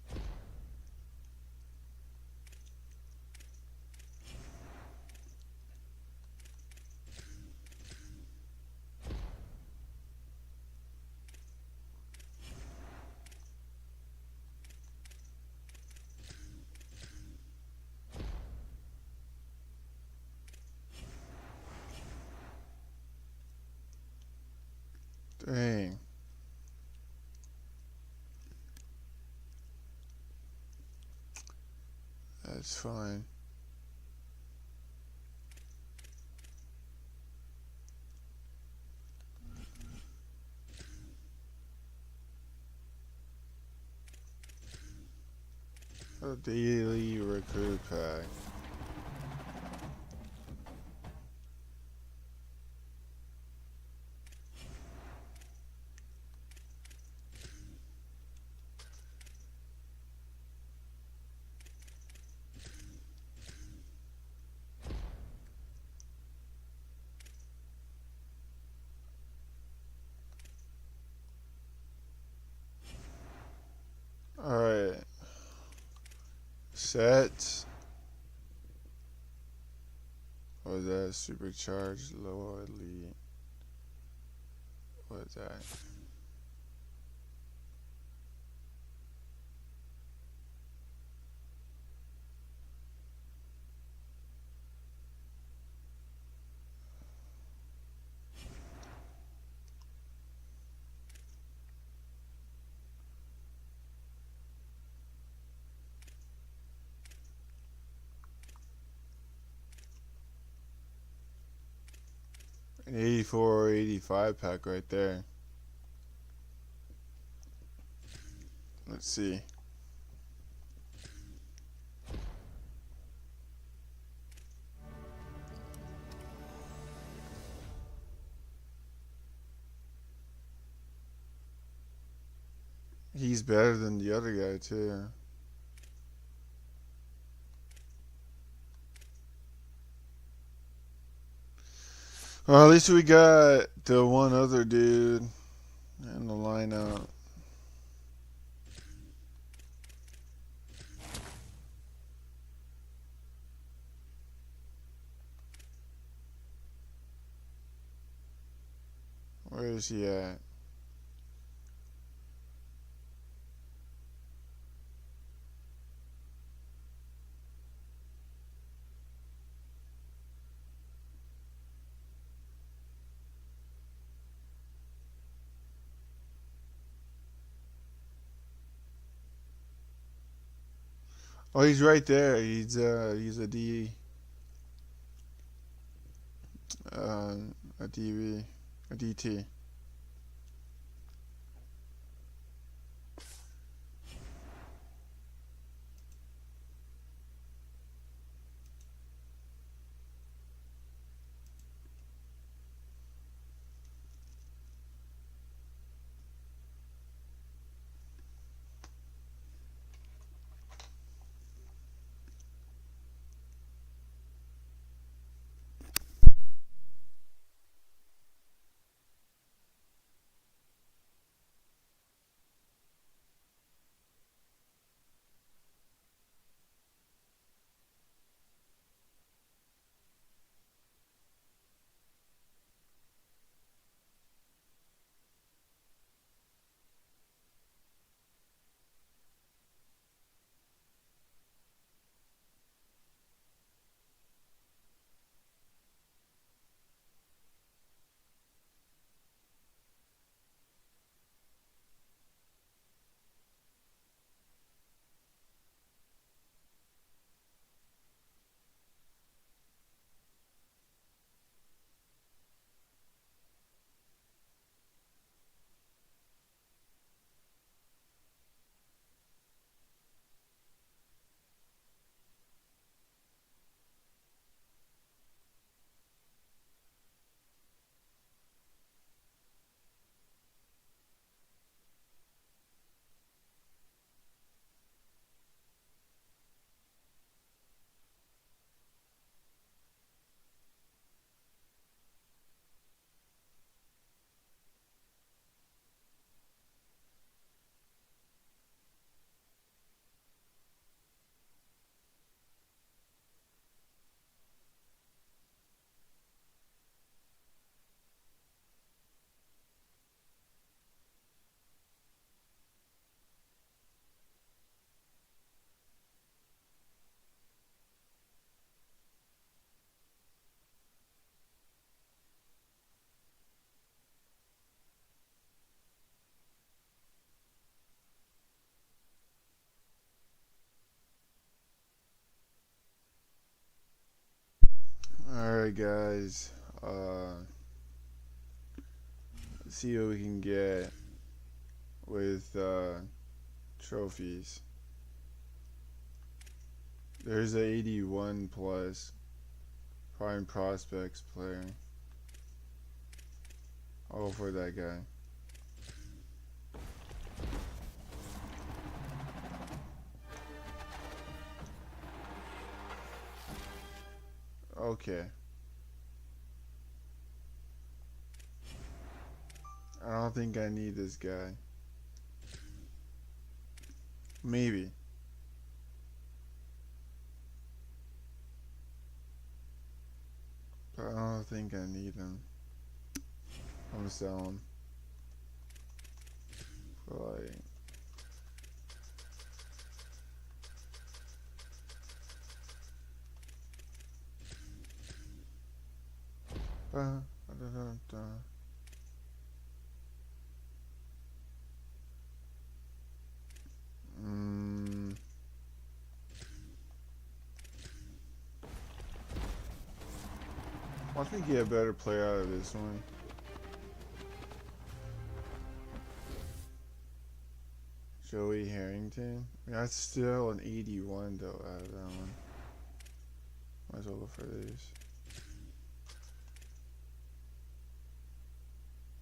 Dang. That's fine. A daily recruit pack. Alright. Set. What is that? Supercharged low elite. What is that? An 84 or 85 pack right there. Let's see. He's better than the other guy too. Well, at least we got the one other dude in the lineup. Where is he at? Oh, he's right there. He's a uh, a DV, a DT. All right, guys. Let's see what we can get with trophies. There's a 81 plus prime prospects player. I'll go for that guy. Okay. I don't think I need this guy. Maybe. But I don't think I need him. I'm gonna sell him. For like... Watch me get a better player out of this one. Joey Harrington. I mean, that's still an 81 though out of that one. Might as well go for this.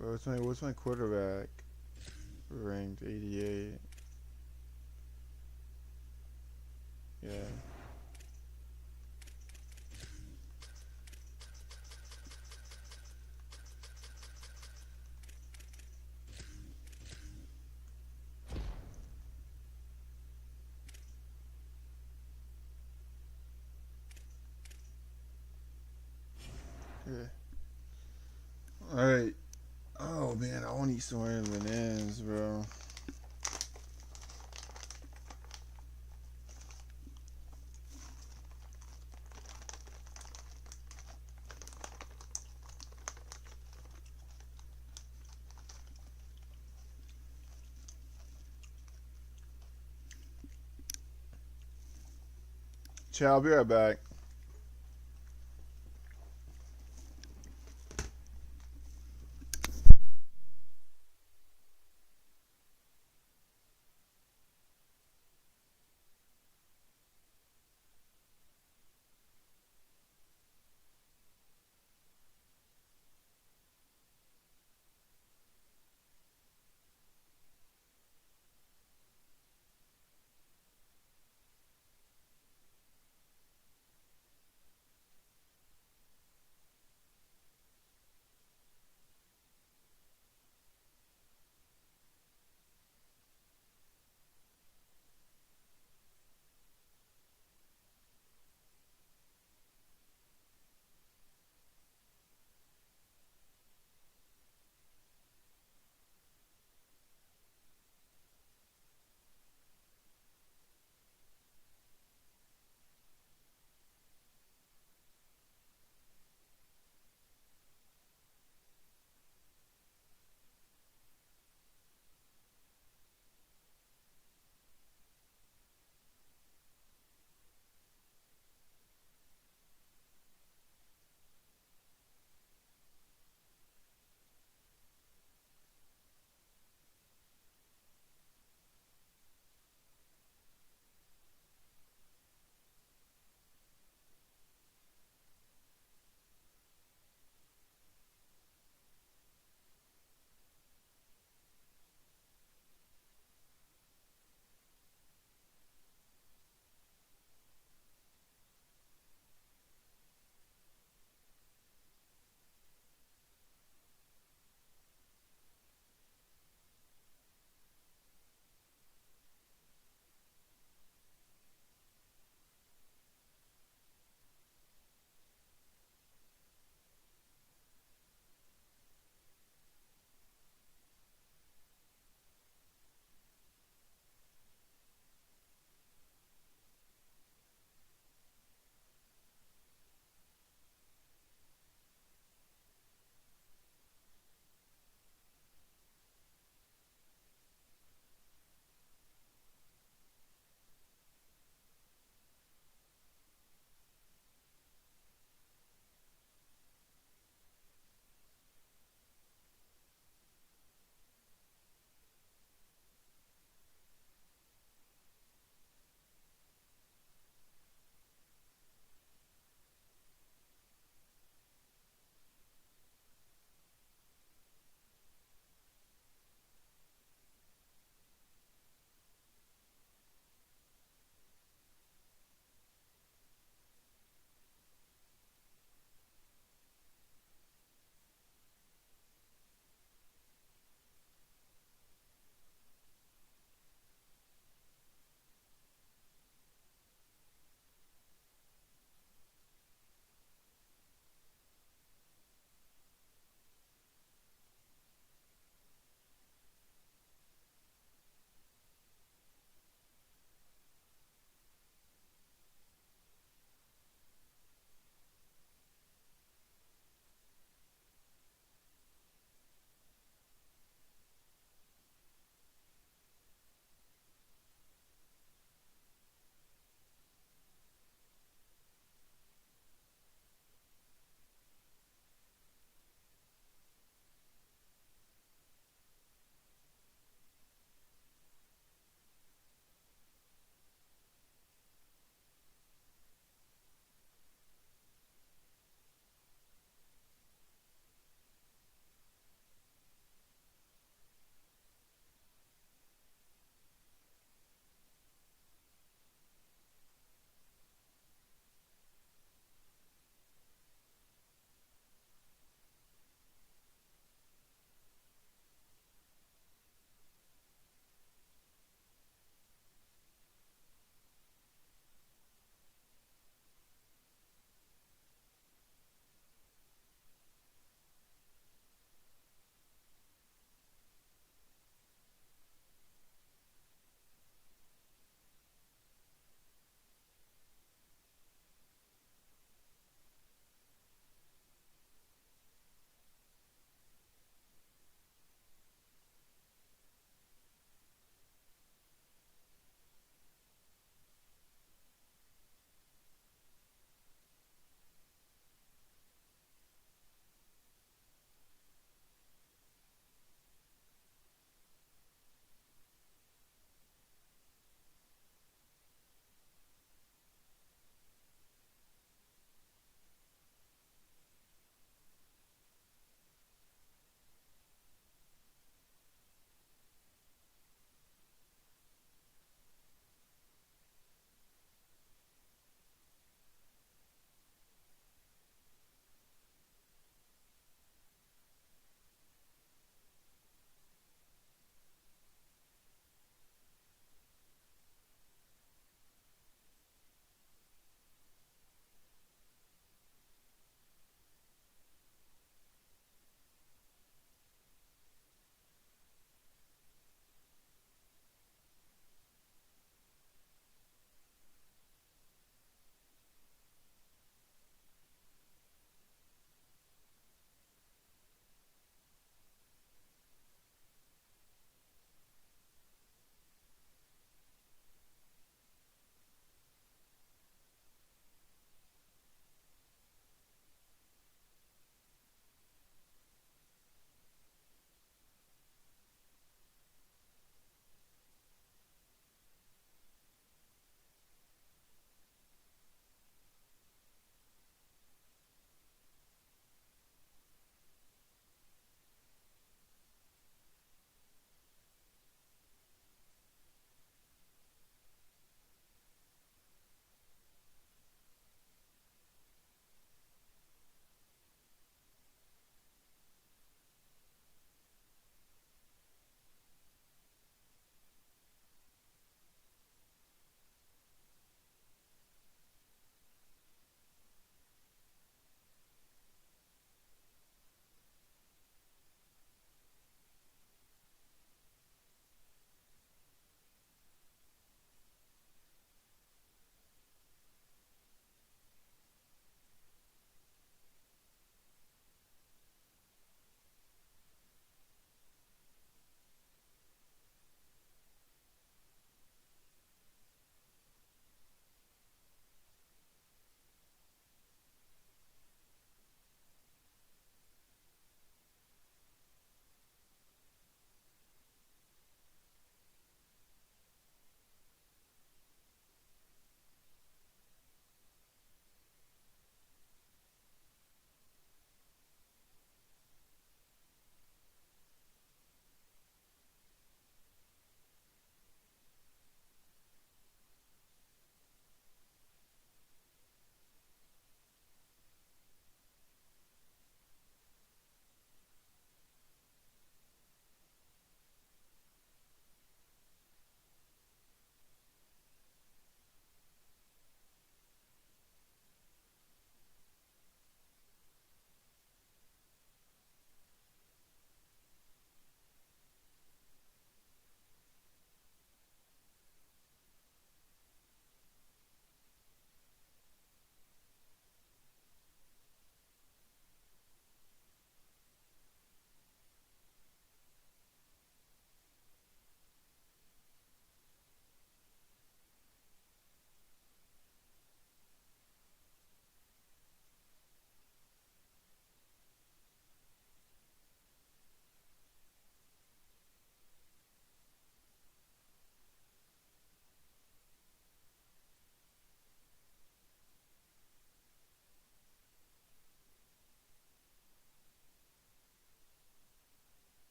But what's my quarterback? Ranked 88. Yeah. Alright. Oh man, I want to eat some more bananas, bro. Chat, I'll be right back.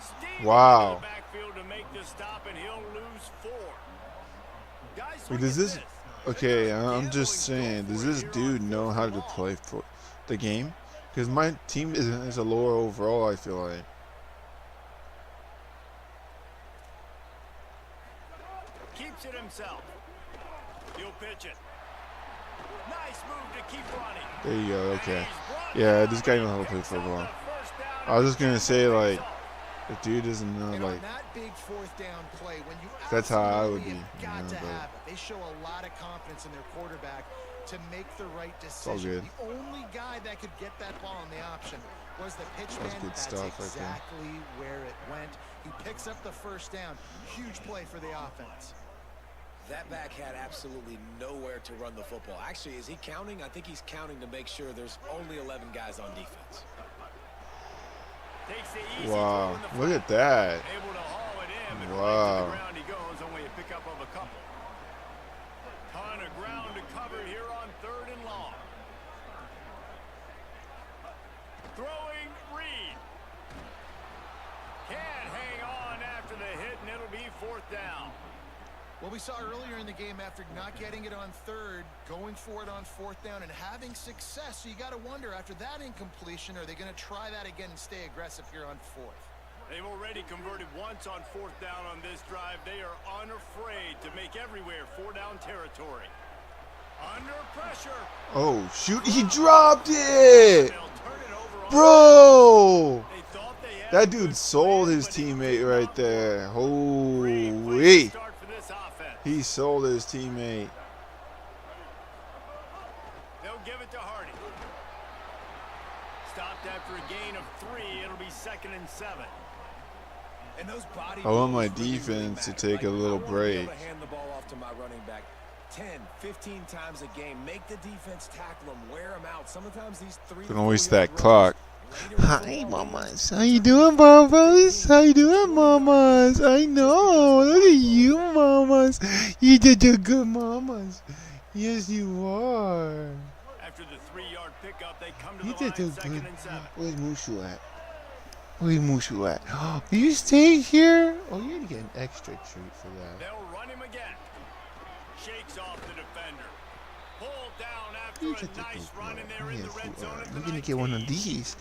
Steaming Wow. into the backfield to make the stop, and he'll lose 4. Guys, Wait, swing does at this? Okay, I'm just saying. Does this dude know how to play? play for the game? Because my team is a lower overall. I feel like. Keeps it himself. He'll pitch it. Nice move to keep running. There you go. And Okay. he's brought Yeah, down, this guy and knows he how to play picks up football. the first down I was just gonna and say like, takes off. the dude doesn't know And like. on that big 4th down play, when you That's how I would absolutely be, have got you know, to but- have it. They show a lot of confidence in their quarterback to make the right all decision. good. The only guy that could get that ball in the option was the pitchman. good That's stuff right there. exactly where it went. He picks up the first down. Huge play for the offense. That back had absolutely nowhere to run the football. Actually, is he counting? I think he's counting to make sure there's only 11 guys on defense. Takes the easy Wow, throw in the look at flat. that. Able to haul it in, but right to Wow. the ground he goes, only a pickup of a couple. Ton of ground to cover here on 3rd and long. Throwing Reed. Can't hang on after the hit, and it'll be 4th down. What we saw earlier in the game, after not getting it on 3rd, going for it on 4th down and having success. So you got to wonder, after that incompletion, are they going to try that again and stay aggressive here on 4th? They've already converted once on 4th down on this drive. They are unafraid to make everywhere 4-down territory. Under pressure. Oh shoot! He dropped it, They'll turn it over on bro. They thought they had a That good dude sold plan, his but it teammate did right not there. work. Great Holy. place to start for this offense. He sold his teammate. They'll give it to Hardy. Stopped after a gain of 3. It'll be 2nd and 7. And those body I want my moves really, defense to matter. take a little I wanna be break. able to hand the ball off to my running back 10, 15 times a game. Make the defense tackle them, wear them out. Sometimes these 3 Don't waste 4 yard that clock. runs, later in the Hi, football game, mamas. How you doing, mamas? How you doing, mamas? I know. Look at you, mamas. You did a good, mamas. Yes, you are. After the 3-yard pickup, they come to You the did line, a 2nd good. and 7. Where's Mushu at? Where's Mushu at? You stay here? Oh, you're gonna get an extra treat for that. They'll run him again. Shakes off the defender. Pulled down after You a did a nice good run, boy. and they're in the Yes, red you zone are. at the You're gonna get one of 19. these.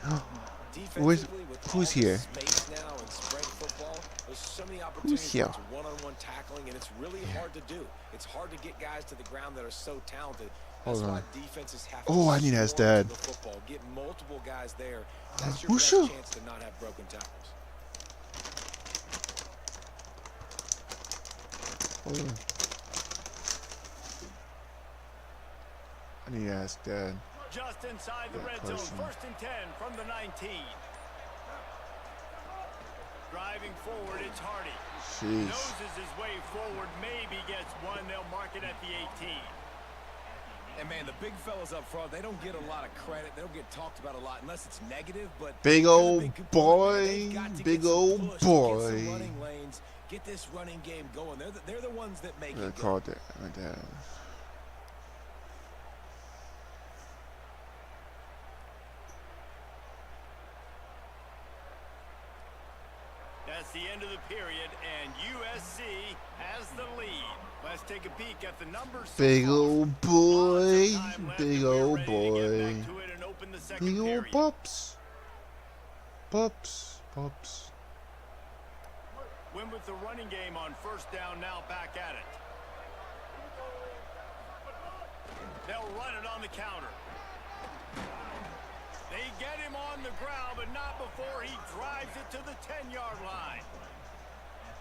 Where's defensively, with who's all the here? space now and spread football, there's so many opportunities here? for one-on-one tackling, and it's really hard to do. It's hard to get guys to the ground that are so talented. That's Hold why on. defenses have Oh, I to need to ask swarm to Dad. the football. Get multiple guys there. That's your Who's best here? chance to not have broken tackles. Hold on. I need to ask Dad. Just inside the Good red question. zone. 1st and 10 from the 19. Driving forward, it's Hardy. Jeez. Noses his way forward, maybe gets one. They'll mark it at the 18. And man, the big fellas up front, they don't get a lot of credit. They don't get talked about a lot unless it's negative. But Big they're the old big component, boy, man. They've got to big get some old push, Get boy. some running lanes, get this running game going. They're the ones that make I it go. called it. My dad. That's the end of the period, and USC has the lead. Let's take a peek at the numbers. so Big far. old boy. Lots of time left, Big and we're old ready to boy. get back to it and open the second Big old period. pups. Pups. Pups. Win with the running game on 1st down, now back at it. They'll run it on the counter. They get him on the ground, but not before he drives it to the 10-yard line.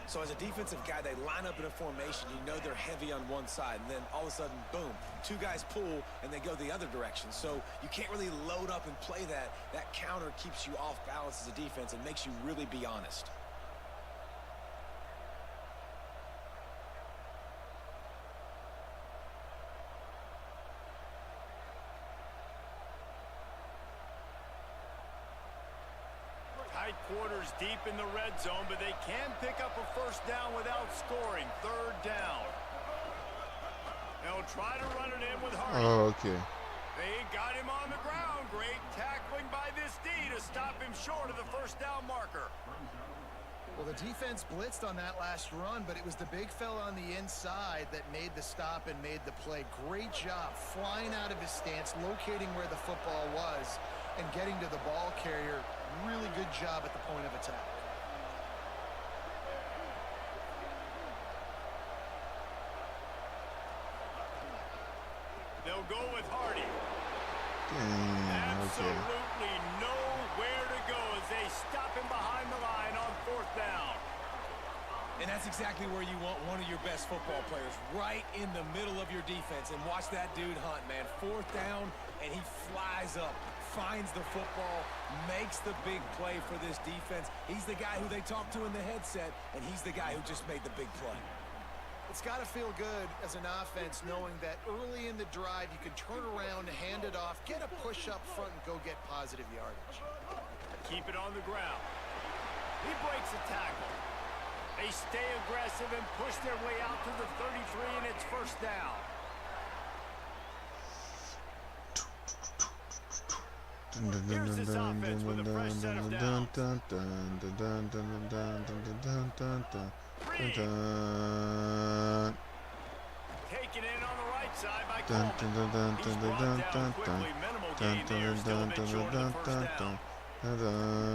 So as a defensive guy, they line up in a formation. You know they're heavy on one side, and then all of a sudden, boom, 2 guys pull, and they go the other direction. So you can't really load up and play that. That counter keeps you off balance as a defense and makes you really be honest. Tight quarters deep in the red zone, but they can pick up a 1st down without scoring. 3rd down. They'll try to run it in with Hardy. Oh, okay. They got him on the ground. Great tackling by this D to stop him short of the 1st down marker. Well, the defense blitzed on that last run, but it was the big fella on the inside that made the stop and made the play. Great job flying out of his stance, locating where the football was, and getting to the ball carrier. Really good job at the point of attack. They'll go with Hardy. Dang, okay. Absolutely nowhere to go as they stop him behind the line on 4th down. And that's exactly where you want one of your best football players, right in the middle of your defense. And watch that dude hunt, man. 4th down, and he flies up, finds the football, makes the big play for this defense. He's the guy who they talk to in the headset, and he's the guy who just made the big play. It's got to feel good as an offense knowing that early in the drive you can turn around, hand it off, get a push up front, and go get positive yardage. Keep it on the ground. He breaks a tackle. They stay aggressive and push their way out to the 33, and it's 1st down. Here's this offense with a fresh set of downs. Taken in on the right side by Coleman. He's brought down quickly. Minimal gain there, still a bit short of the 1st down.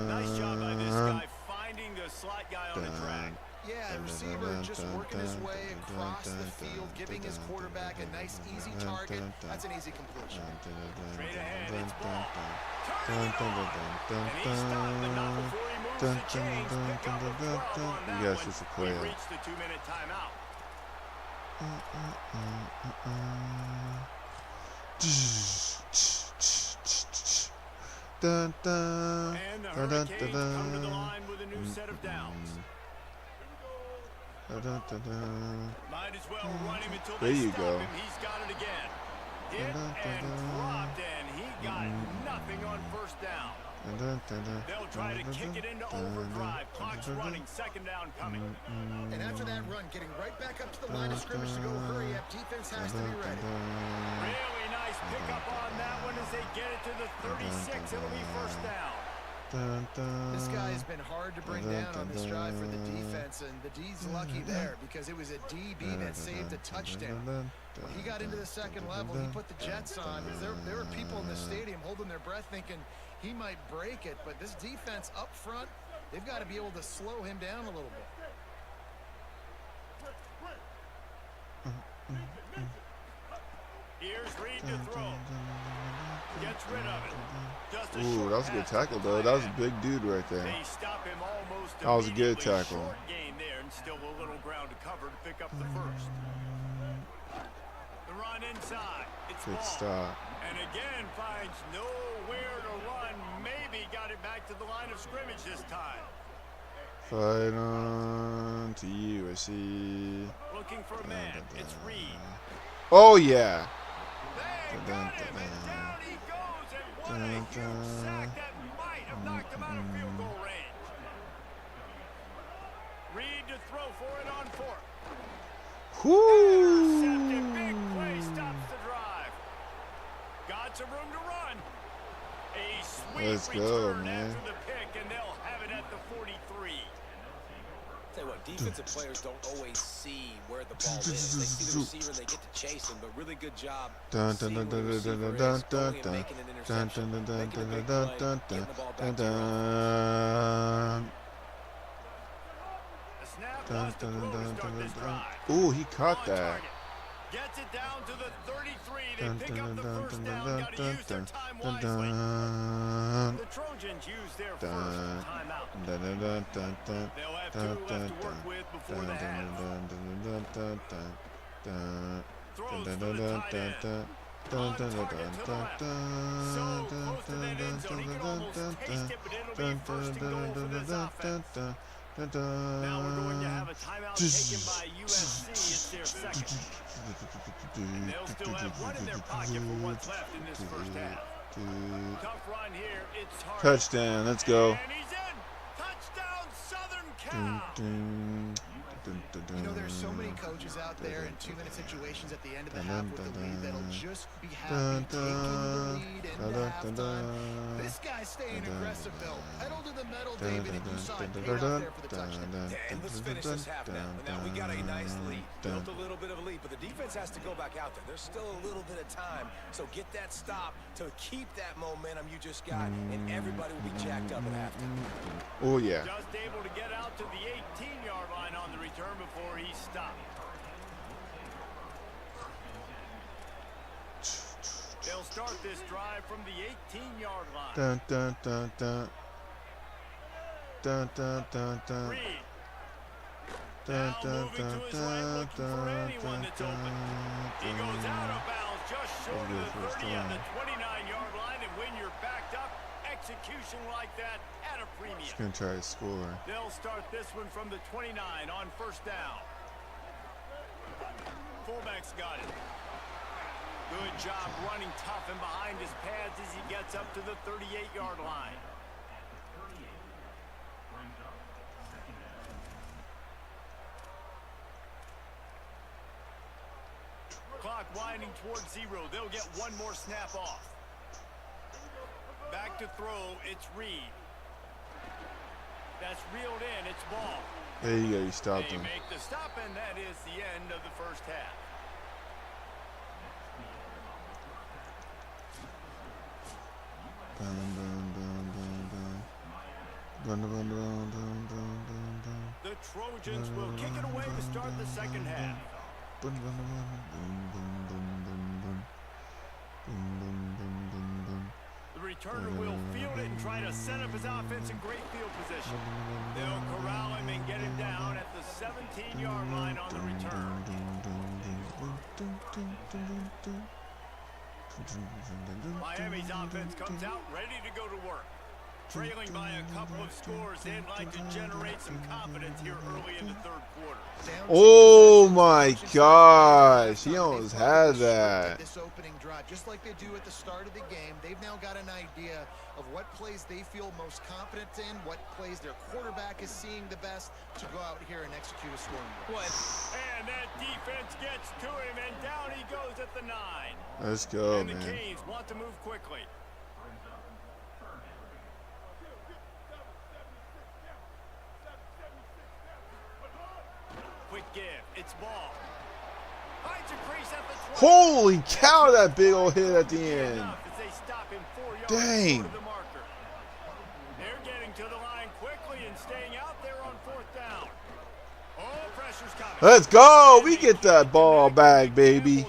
Nice job by this guy finding the slot guy on the track. Yeah, and receiver just working his way across the field, giving his quarterback a nice, easy target. That's an easy completion. Straight ahead, it's ball. Turning it on. And he stopped, but not before he moves the chains. Pick up a 12 on that Yes, one. it's a play. We reached the 2-minute timeout. And the Hurricanes come to the line with a new set of downs. Might as well run him until There they you stop go. him. He's got it again. Hit and dropped, and he got nothing on 1st down. They'll try to kick it into overdrive. Clock's running. 2nd down coming. And after that run, getting right back up to the line of scrimmage to go hurry up, defense has to be ready. Really nice pickup on that one as they get it to the 36. It'll be 1st down. This guy has been hard to bring down on this drive for the defense, and the D's lucky there because it was a DB that saved a touchdown. When he got into the 2nd level, he put the Jets on. There were people in the stadium holding their breath thinking he might break it, but this defense up front, they've got to be able to slow him down a little bit. Here's Reed to throw. Gets rid of it. Just a Ooh, short that was a good pass tackle, to the though. tight That was a end. big dude right there. They stop him almost That was a good immediately. tackle. Short gain there and still a little ground to cover to pick up the 1st. The run inside. It's Good ball. stop. And again finds nowhere to run. Maybe got it back to the line of scrimmage this time. Fight on to USC. Looking for a man. It's Reed. Oh, yeah. They got him, and down he goes, and what a huge sack that might have knocked him out of field goal range. Reed to throw for it on 4th. Intercepted, big play, Whoo! stops the drive. Got some room to run. A sweet Let's go, return man. after the pick, and they'll have it at the 43. Tell you what, defensive players don't always see where the ball is. They see the receiver, they get to chase him, but really good job Dun, seeing dun, where the dun, receiver dun, is, dun, going dun, and dun, making an dun, interception, dun, dun, making a dun, big dun, play, dun, getting the ball dun, back to your offense. dun. The snap Dun, was to dun, throw to dun, start dun, this dun. drive. Ooh, he caught On that. target. Gets it down to the 33. They Dun, pick dun, up the dun, 1st dun, down. dun, Got to dun, use their dun, time dun, wisely. dun. The Trojans use their Dun, first timeout. dun, dun, dun, dun, dun. They'll have Dun, two dun, left to work dun. with before Dun, the dun, half. dun, dun, dun, dun, dun, dun. Throws Dun, for dun, the dun, tight dun, end. dun. Dun, On dun, dun, target dun, to the dun, left. dun, So dun, close to that dun, end zone, he dun, can dun, almost dun, taste dun. it, but it'll be Dun, first and dun, goal for dun, this dun, offense. dun, dun, dun, Now we're going to have a dun. timeout taken by USC. It's their 2nd. And they'll still have one in their pocket for what's left in this first half. Tough run here. It's hard. Touchdown, let's go. And he's in. Touchdown, Southern Dun, Cal. dun, dun, dun, You know, there's so dun. many coaches out there in 2-minute situations at the end of the Dun, half dun, with the dun, lead that'll dun. just be Dun, happy taking the dun. lead Dun, into dun, halftime. dun. This guy's staying Dun, dun, aggressive, though. dun. Pedal to the medal, David, and you saw it paid off there for the touchdown. Yeah, and let's finish this half now. Now we got a nice lead. Built a little bit of a lead, but the defense has to go back out there. There's still a little bit of time. So get that stop to keep that momentum you just got, and everybody will be jacked up at halftime. Oh, yeah. Just able to get out to the 18-yard line on the return before he stopped. They'll start this drive from the 18-yard line. Dun, dun, dun, dun. Dun, dun, dun, dun. Reed. Dun, Now dun, moving to dun, his right, dun, looking for dun, anyone that's open. He goes out of bounds just short of the 30 on the 29-yard line, and when you're backed up, execution like that at a premium. Just gonna try to score. They'll start this one from the 29 on first down. Fullback's got it. Good job running tough and behind his pads as he gets up to the 38-yard line. Clock winding towards 0. They'll get one more snap off. Back to throw. It's Reed. That's reeled in. It's ball. There you go. You stopped They him. make the stop, and that is the end of the first half. Dun, dun, dun, dun, dun. Dun, dun, dun, dun, dun, dun, dun. The Trojans will kick it away to start the second half. Dun, dun, dun, dun, dun, dun, dun, dun. Dun, dun, dun, dun, dun. The returner will field it and try to set up his offense in great field position. They'll corral him and get him down at the 17-yard line on the return. Miami's offense comes out ready to go to work. Trailing by a couple of scores, they'd like to generate some confidence here early in the third quarter. Oh my gosh, he almost had that. This opening drive, just like they do at the start of the game, they've now got an idea of what plays they feel most confident in, what plays their quarterback is seeing the best to go out here and execute a scoring drive. And that defense gets to him, and down he goes at the 9. Let's go, And the man. Canes want to move quickly. Quick give. It's ball. Finds a crease at the 20. Holy cow, that big old hit at the end. Enough as they stop him 4 yards Dang. short of the marker. They're getting to the line quickly and staying out there on fourth down. Oh, pressure's coming. Let's go. We get that ball back, baby.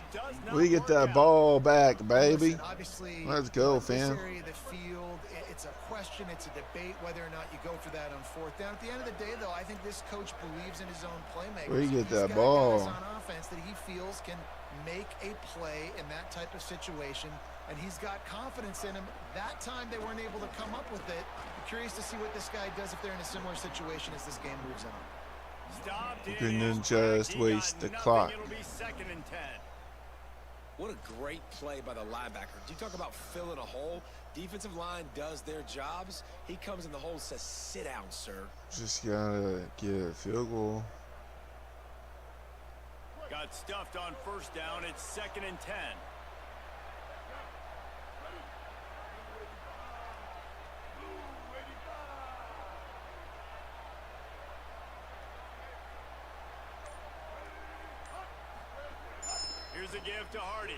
We get that ball back, baby. Listen, obviously, Let's go, this fam. area of the field, it's a question, it's a debate whether or not you go for that on fourth down. At the end of the day, though, I think this coach believes in his own playmakers. Where you get He's that got ball? guys on offense that he feels can make a play in that type of situation, and he's got confidence in him. That time they weren't able to come up with it. I'm curious to see what this guy does if they're in a similar situation as this game moves on. Stopped in Couldn't his just tracks. He waste got the nothing. clock. It'll be 2nd and 10. What a great play by the linebacker. Do you talk about filling a hole? Defensive line does their jobs. He comes in the hole and says, sit down, sir. Just gotta get a field goal. Got stuffed on first down. It's 2nd and 10. Here's a give to Hardy.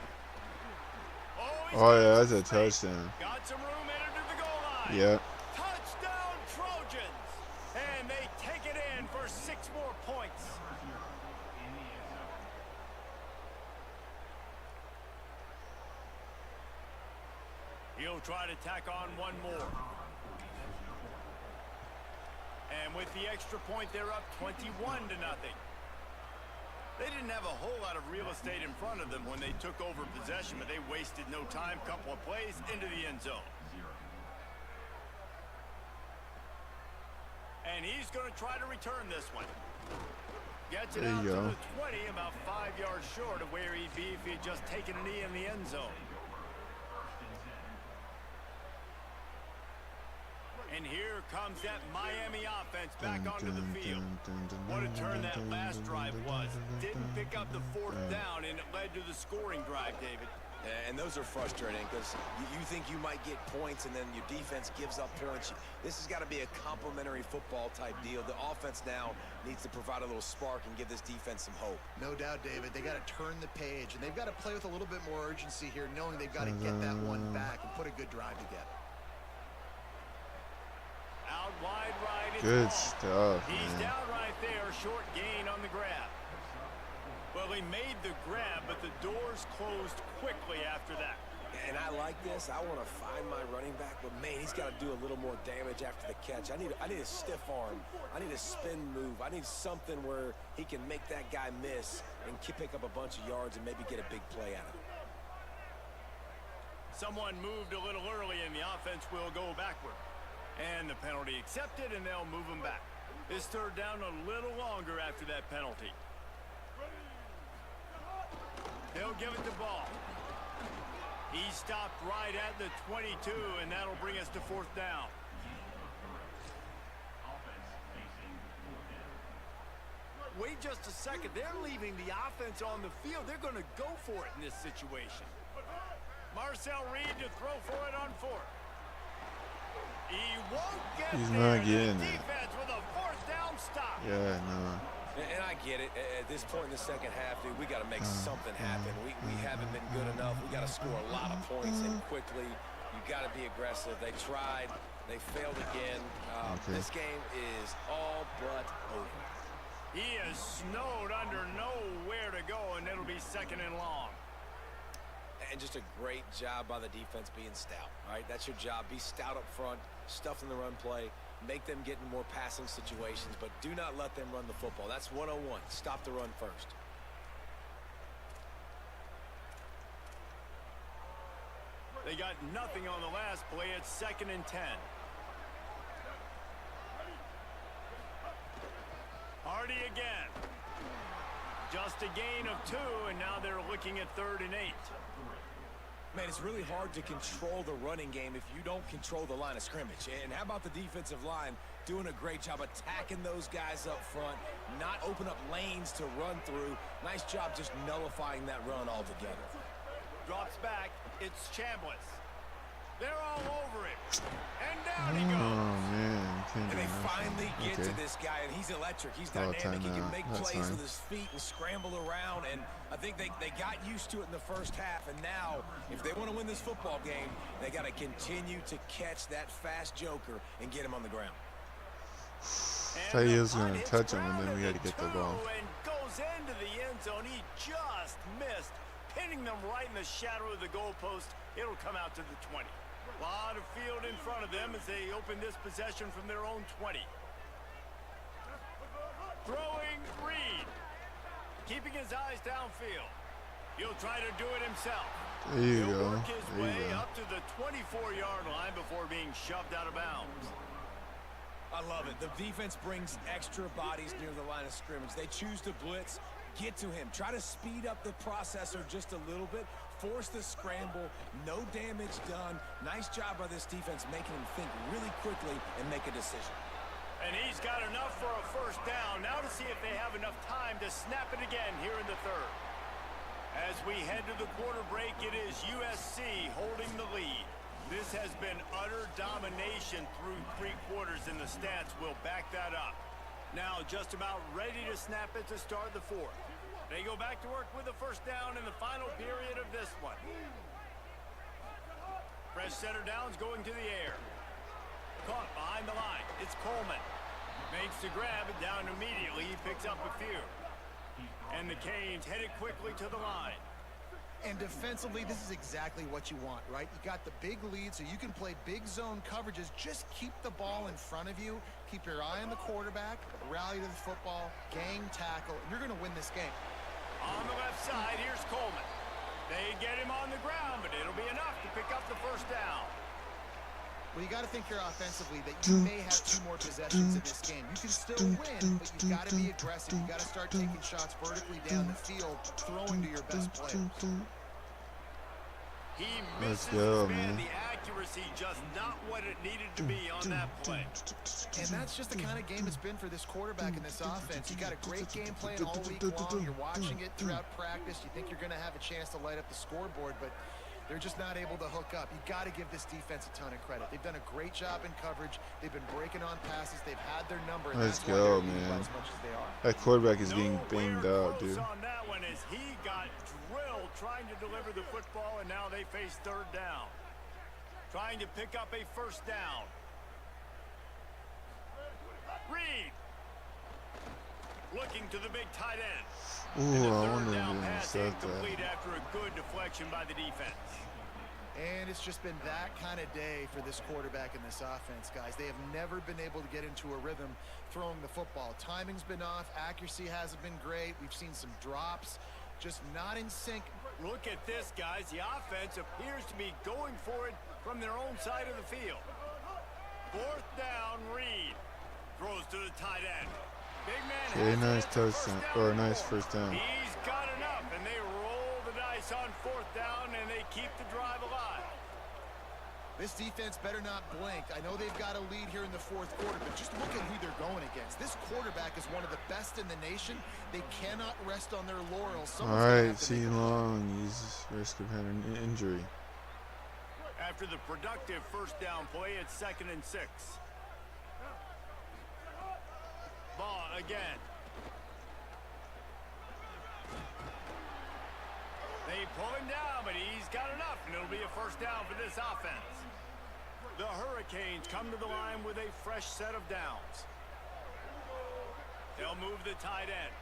Oh, yeah, that's a touchdown. Got some room into the goal line. Yeah. Touchdown Trojans. And they take it in for 6 more points. He'll try to tack on one more. And with the extra point, they're up 21-0. They didn't have a whole lot of real estate in front of them when they took over possession, but they wasted no time. Couple of plays into the end zone. And he's going to try to return this one. Gets it There out you to go. the 20, about 5 yards short of where he'd be if he had just taken a knee in the end zone. And here comes that Miami offense back onto the field. What a turn that last drive was. Didn't pick up the 4th down, and it led to the scoring drive, David. And those are frustrating because you think you might get points and then your defense gives up points. This has got to be a complementary football type deal. The offense now needs to provide a little spark and give this defense some hope. No doubt, David. They got to turn the page, and they've got to play with a little bit more urgency here, knowing they've got to get that one back and put a good drive together. Out wide right. Good stuff, He's man. down right there. Short gain on the grab. Well, he made the grab, but the doors closed quickly after that. And I like this. I want to find my running back, but man, he's got to do a little more damage after the catch. I need a stiff arm. I need a spin move. I need something where he can make that guy miss and pick up a bunch of yards and maybe get a big play out of it. Someone moved a little early, and the offense will go backward. And the penalty accepted, and they'll move him back. This third down a little longer after that penalty. They'll give it the ball. He stopped right at the 22, and that'll bring us to fourth down. Wait just a second. They're leaving the offense on the field. They're going to go for it in this situation. Marcel Reed to throw for it on fourth. He won't get He's there. not getting The it. defense with a fourth down stop. Yeah, no. And I get it. At this point in the second half, dude, we got to make something happen. We haven't been good enough. We got to score a lot of points and quickly. You got to be aggressive. They tried. They failed again. This game is all but over. He is snowed under, nowhere to go, and it'll be second and long. And just a great job by the defense being stout. All right, that's your job. Be stout up front, stuff in the run play. Make them get in more passing situations, but do not let them run the football. That's 101. Stop the run first. They got nothing on the last play. It's second and 10. Hardy again. Just a gain of 2, and now they're looking at 3rd and 8. Man, it's really hard to control the running game if you don't control the line of scrimmage. And how about the defensive line doing a great job attacking those guys up front, not open up lanes to run through. Nice job just nullifying that run altogether. Drops back. It's Chambliss. They're all over it. And down he Oh, goes. man. Can't And do they nothing. finally get Okay. to this guy, and he's electric. He's Oh, dynamic. He can timeout. make That's plays fine. with his feet and scramble around. And I think they got used to it in the first half. And now, if they want to win this football game, they got to continue to catch that fast joker and get him on the ground. Thought he was going to touch him, and then we had to get the ball. And goes into the end zone. He just missed, pinning them right in the shadow of the goalpost. It'll come out to the 20. A lot of field in front of them as they open this possession from their own 20. Throwing Reed. Keeping his eyes downfield. He'll try to do it himself. There you He'll go. work his There way you go. up to the 24-yard line before being shoved out of bounds. I love it. The defense brings extra bodies near the line of scrimmage. They choose to blitz, get to him, try to speed up the processor just a little bit, force the scramble, no damage done. Nice job by this defense making him think really quickly and make a decision. And he's got enough for a first down. Now to see if they have enough time to snap it again here in the third. As we head to the quarter break, it is USC holding the lead. This has been utter domination through 3 quarters, and the stats will back that up. Now just about ready to snap it to start the fourth. They go back to work with the first down in the final period of this one. Fresh center downs going to the air. Caught behind the line. It's Coleman. Makes the grab and down immediately. He picks up a few. And the Canes headed quickly to the line. And defensively, this is exactly what you want, right? You got the big lead, so you can play big zone coverages. Just keep the ball in front of you. Keep your eye on the quarterback. Rally to the football. Gang tackle. And you're going to win this game. On the left side, here's Coleman. They get him on the ground, but it'll be enough to pick up the first down. Well, you got to think here offensively that you may have 2 more possessions in this game. You can still win, but you got to be aggressive. You got to start taking shots vertically down the field, throwing to your best players. He Let's misses go, his man. man. The accuracy just not what it needed to be on that play. And that's just the kind of game it's been for this quarterback in this offense. You got a great game plan all week long. You're watching it throughout practice. You think you're going to have a chance to light up the scoreboard, but they're just not able to hook up. You got to give this defense a ton of credit. They've done a great job in coverage. They've been breaking on passes. They've had their number. And Let's that's why go, they're leading by man. as much as they are. That quarterback is getting banged Nowhere up, close dude. on that one as he got drilled trying to deliver the football, and now they face third down. Trying to pick up a first down. Reed. Looking to the big tight end. Ooh, I Third wonder if down he pass intercept that. incomplete after a good deflection by the defense. And it's just been that kind of day for this quarterback and this offense, guys. They have never been able to get into a rhythm throwing the football. Timing's been off. Accuracy hasn't been great. We've seen some drops. Just not in sync. Look at this, guys. The offense appears to be going for it from their own side of the field. Fourth down, Reed. Throws to the tight end. Big man. Okay, has nice it. It's a touchdown. first Or down nice for him. first down. He's got enough, and they roll the dice on fourth down, and they keep the drive alive. This defense better not blink. I know they've got a lead here in the fourth quarter, but just look at who they're going against. This quarterback is one of the best in the nation. They cannot rest on their laurels. All Someone's gonna right, have to see make a- long. He's risk of having an injury. After the productive first down play, it's 2nd and 6. Ball again. They pull him down, but he's got enough, and it'll be a first down for this offense. The Hurricanes come to the line with a fresh set of downs. They'll move the tight end.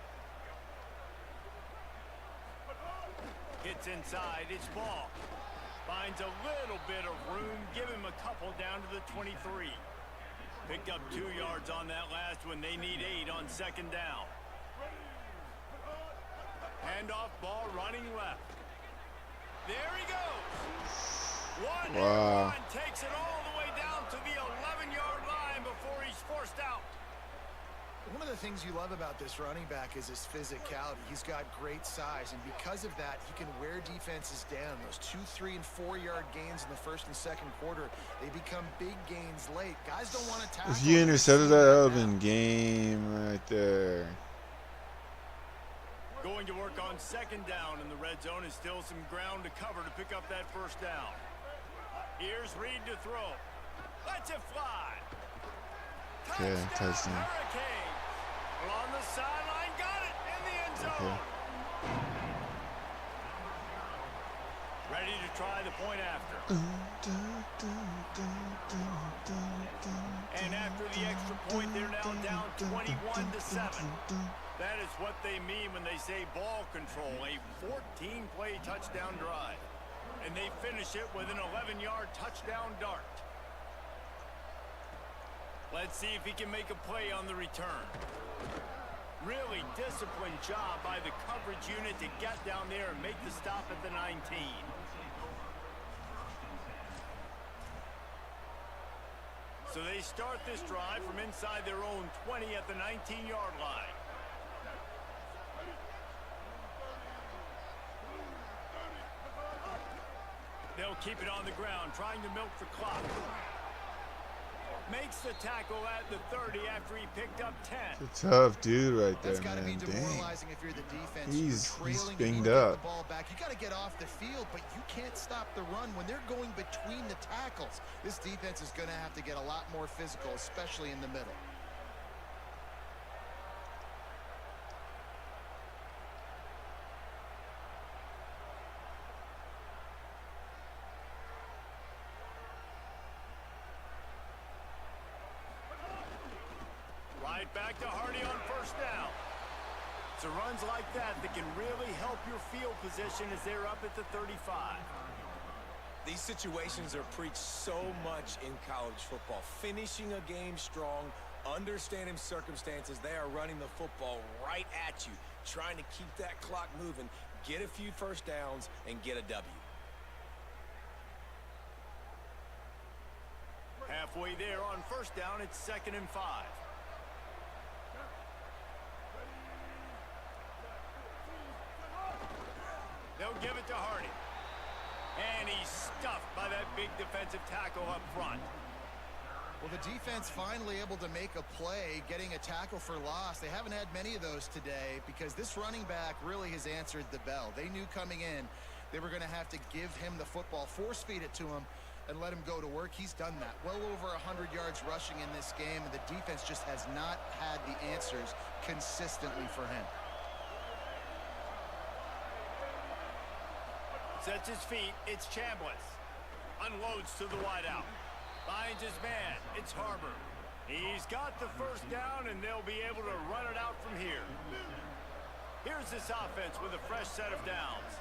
Hits inside, it's Ball. Finds a little bit of room, give him a couple down to the 23. Picked up 2 yards on that last one. They need 8 on 2nd down. Handoff, ball running left. There he goes. Wow. One takes it all the way down to the 11-yard line before he's forced out. One of the things you love about this running back is his physicality. He's got great size, and because of that, he can wear defenses down. Those 2, 3, and 4-yard gains in the first and second quarter, they become big gains late. Guys don't want to tackle. If you intercepted that, that would have been game right there. Going to work on 2nd down in the red zone is still some ground to cover to pick up that first down. Here's Reed to throw. Lets it fly. Okay, touchdown. Hurricane. Along the sideline, got it in the end zone. Okay. Ready to try the point after. And after the extra point, they're now down 21-7. That is what they mean when they say ball control, a 14-play touchdown drive. And they finish it with an 11-yard touchdown dart. Let's see if he can make a play on the return. Really disciplined job by the coverage unit to get down there and make the stop at the 19. So they start this drive from inside their own 20 at the 19-yard line. They'll keep it on the ground, trying to milk the clock. Makes the tackle at the 30 after he picked up 10. It's a tough dude right there, That's got to be man. Dang. demoralizing if you're the defense. He's You're trailing and you banged get up. The ball back. You got to get off the field, but you can't stop the run when they're going between the tackles. This defense is going to have to get a lot more physical, especially in the middle. Right back to Hardy on first down. It's runs like that that can really help your field position as they're up at the 35. These situations are preached so much in college football. Finishing a game strong, understanding circumstances. They are running the football right at you, trying to keep that clock moving, get a few first downs, and get a W. Halfway there on first down, it's 2nd and 5. They'll give it to Hardy. And he's stuffed by that big defensive tackle up front. Well, the defense finally able to make a play, getting a tackle for loss. They haven't had many of those today because this running back really has answered the bell. They knew coming in they were going to have to give him the football, force feed it to him, and let him go to work. He's done that. Well over 100 yards rushing in this game, and the defense just has not had the answers consistently for him. Sets his feet. It's Chambliss. Unloads to the wideout. Finds his man. It's Harbor. He's got the first down, and they'll be able to run it out from here. Here's this offense with a fresh set of downs.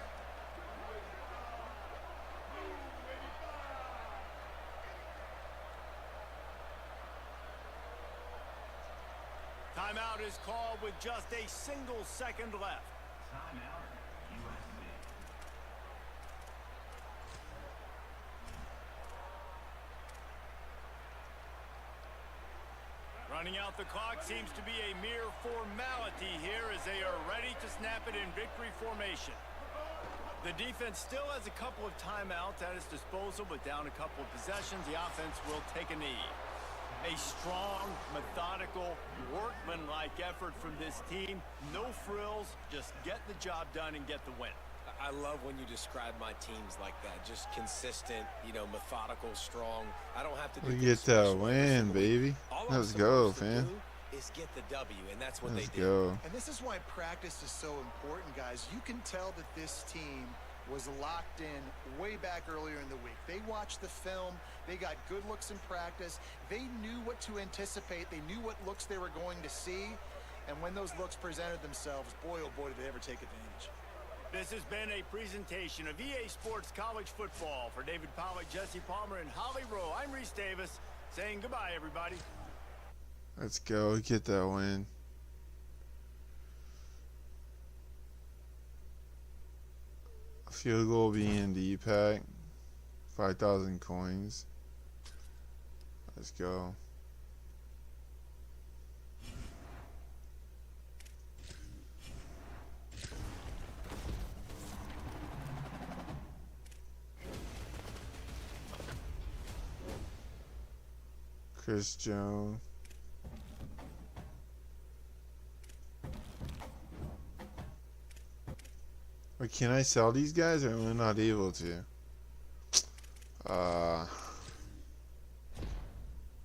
Timeout is called with just a single second left. Timeout, USC. Running out the clock seems to be a mere formality here as they are ready to snap it in victory formation. The defense still has a couple of timeouts at its disposal, but down a couple of possessions, the offense will take a knee. A strong, methodical, workmanlike effort from this team. No frills, just get the job done and get the win. I love when you describe my teams like that. Just consistent, you know, methodical, strong. I don't have to do We get that win, baby. Let's go, fam. Is get the W, and that's what Let's they did. go. And this is why practice is so important, guys. You can tell that this team was locked in way back earlier in the week. They watched the film. They got good looks in practice. They knew what to anticipate. They knew what looks they were going to see. And when those looks presented themselves, boy, oh boy, did they ever take advantage. This has been a presentation of EA Sports College Football. For David Pollack, Jesse Palmer, and Holly Rowe, I'm Reese Davis saying goodbye, everybody. Let's go. Get that win. Field goal B&D pack. 5,000 coins. Let's go. Chris Jones. Wait, can I sell these guys or am I not able to?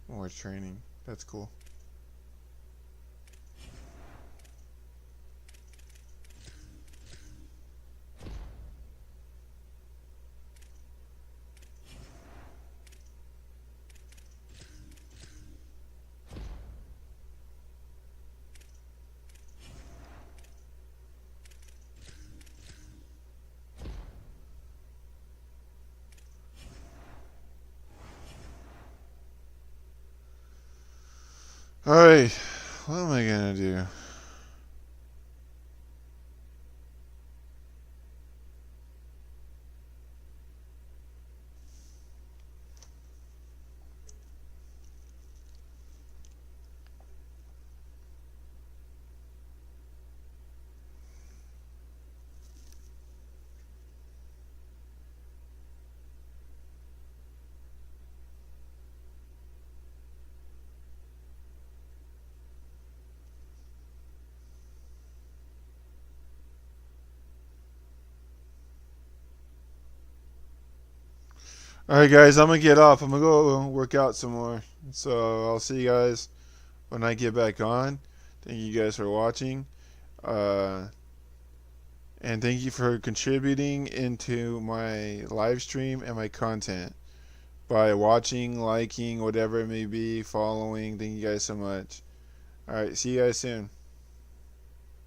More training. That's cool. Alright, what am I gonna do? Alright guys, I'm going to get off. I'm going to go work out some more. So I'll see you guys when I get back on. Thank you guys for watching. And thank you for contributing into my live stream and my content. By watching, liking, whatever it may be, following. Thank you guys so much. Alright, see you guys soon.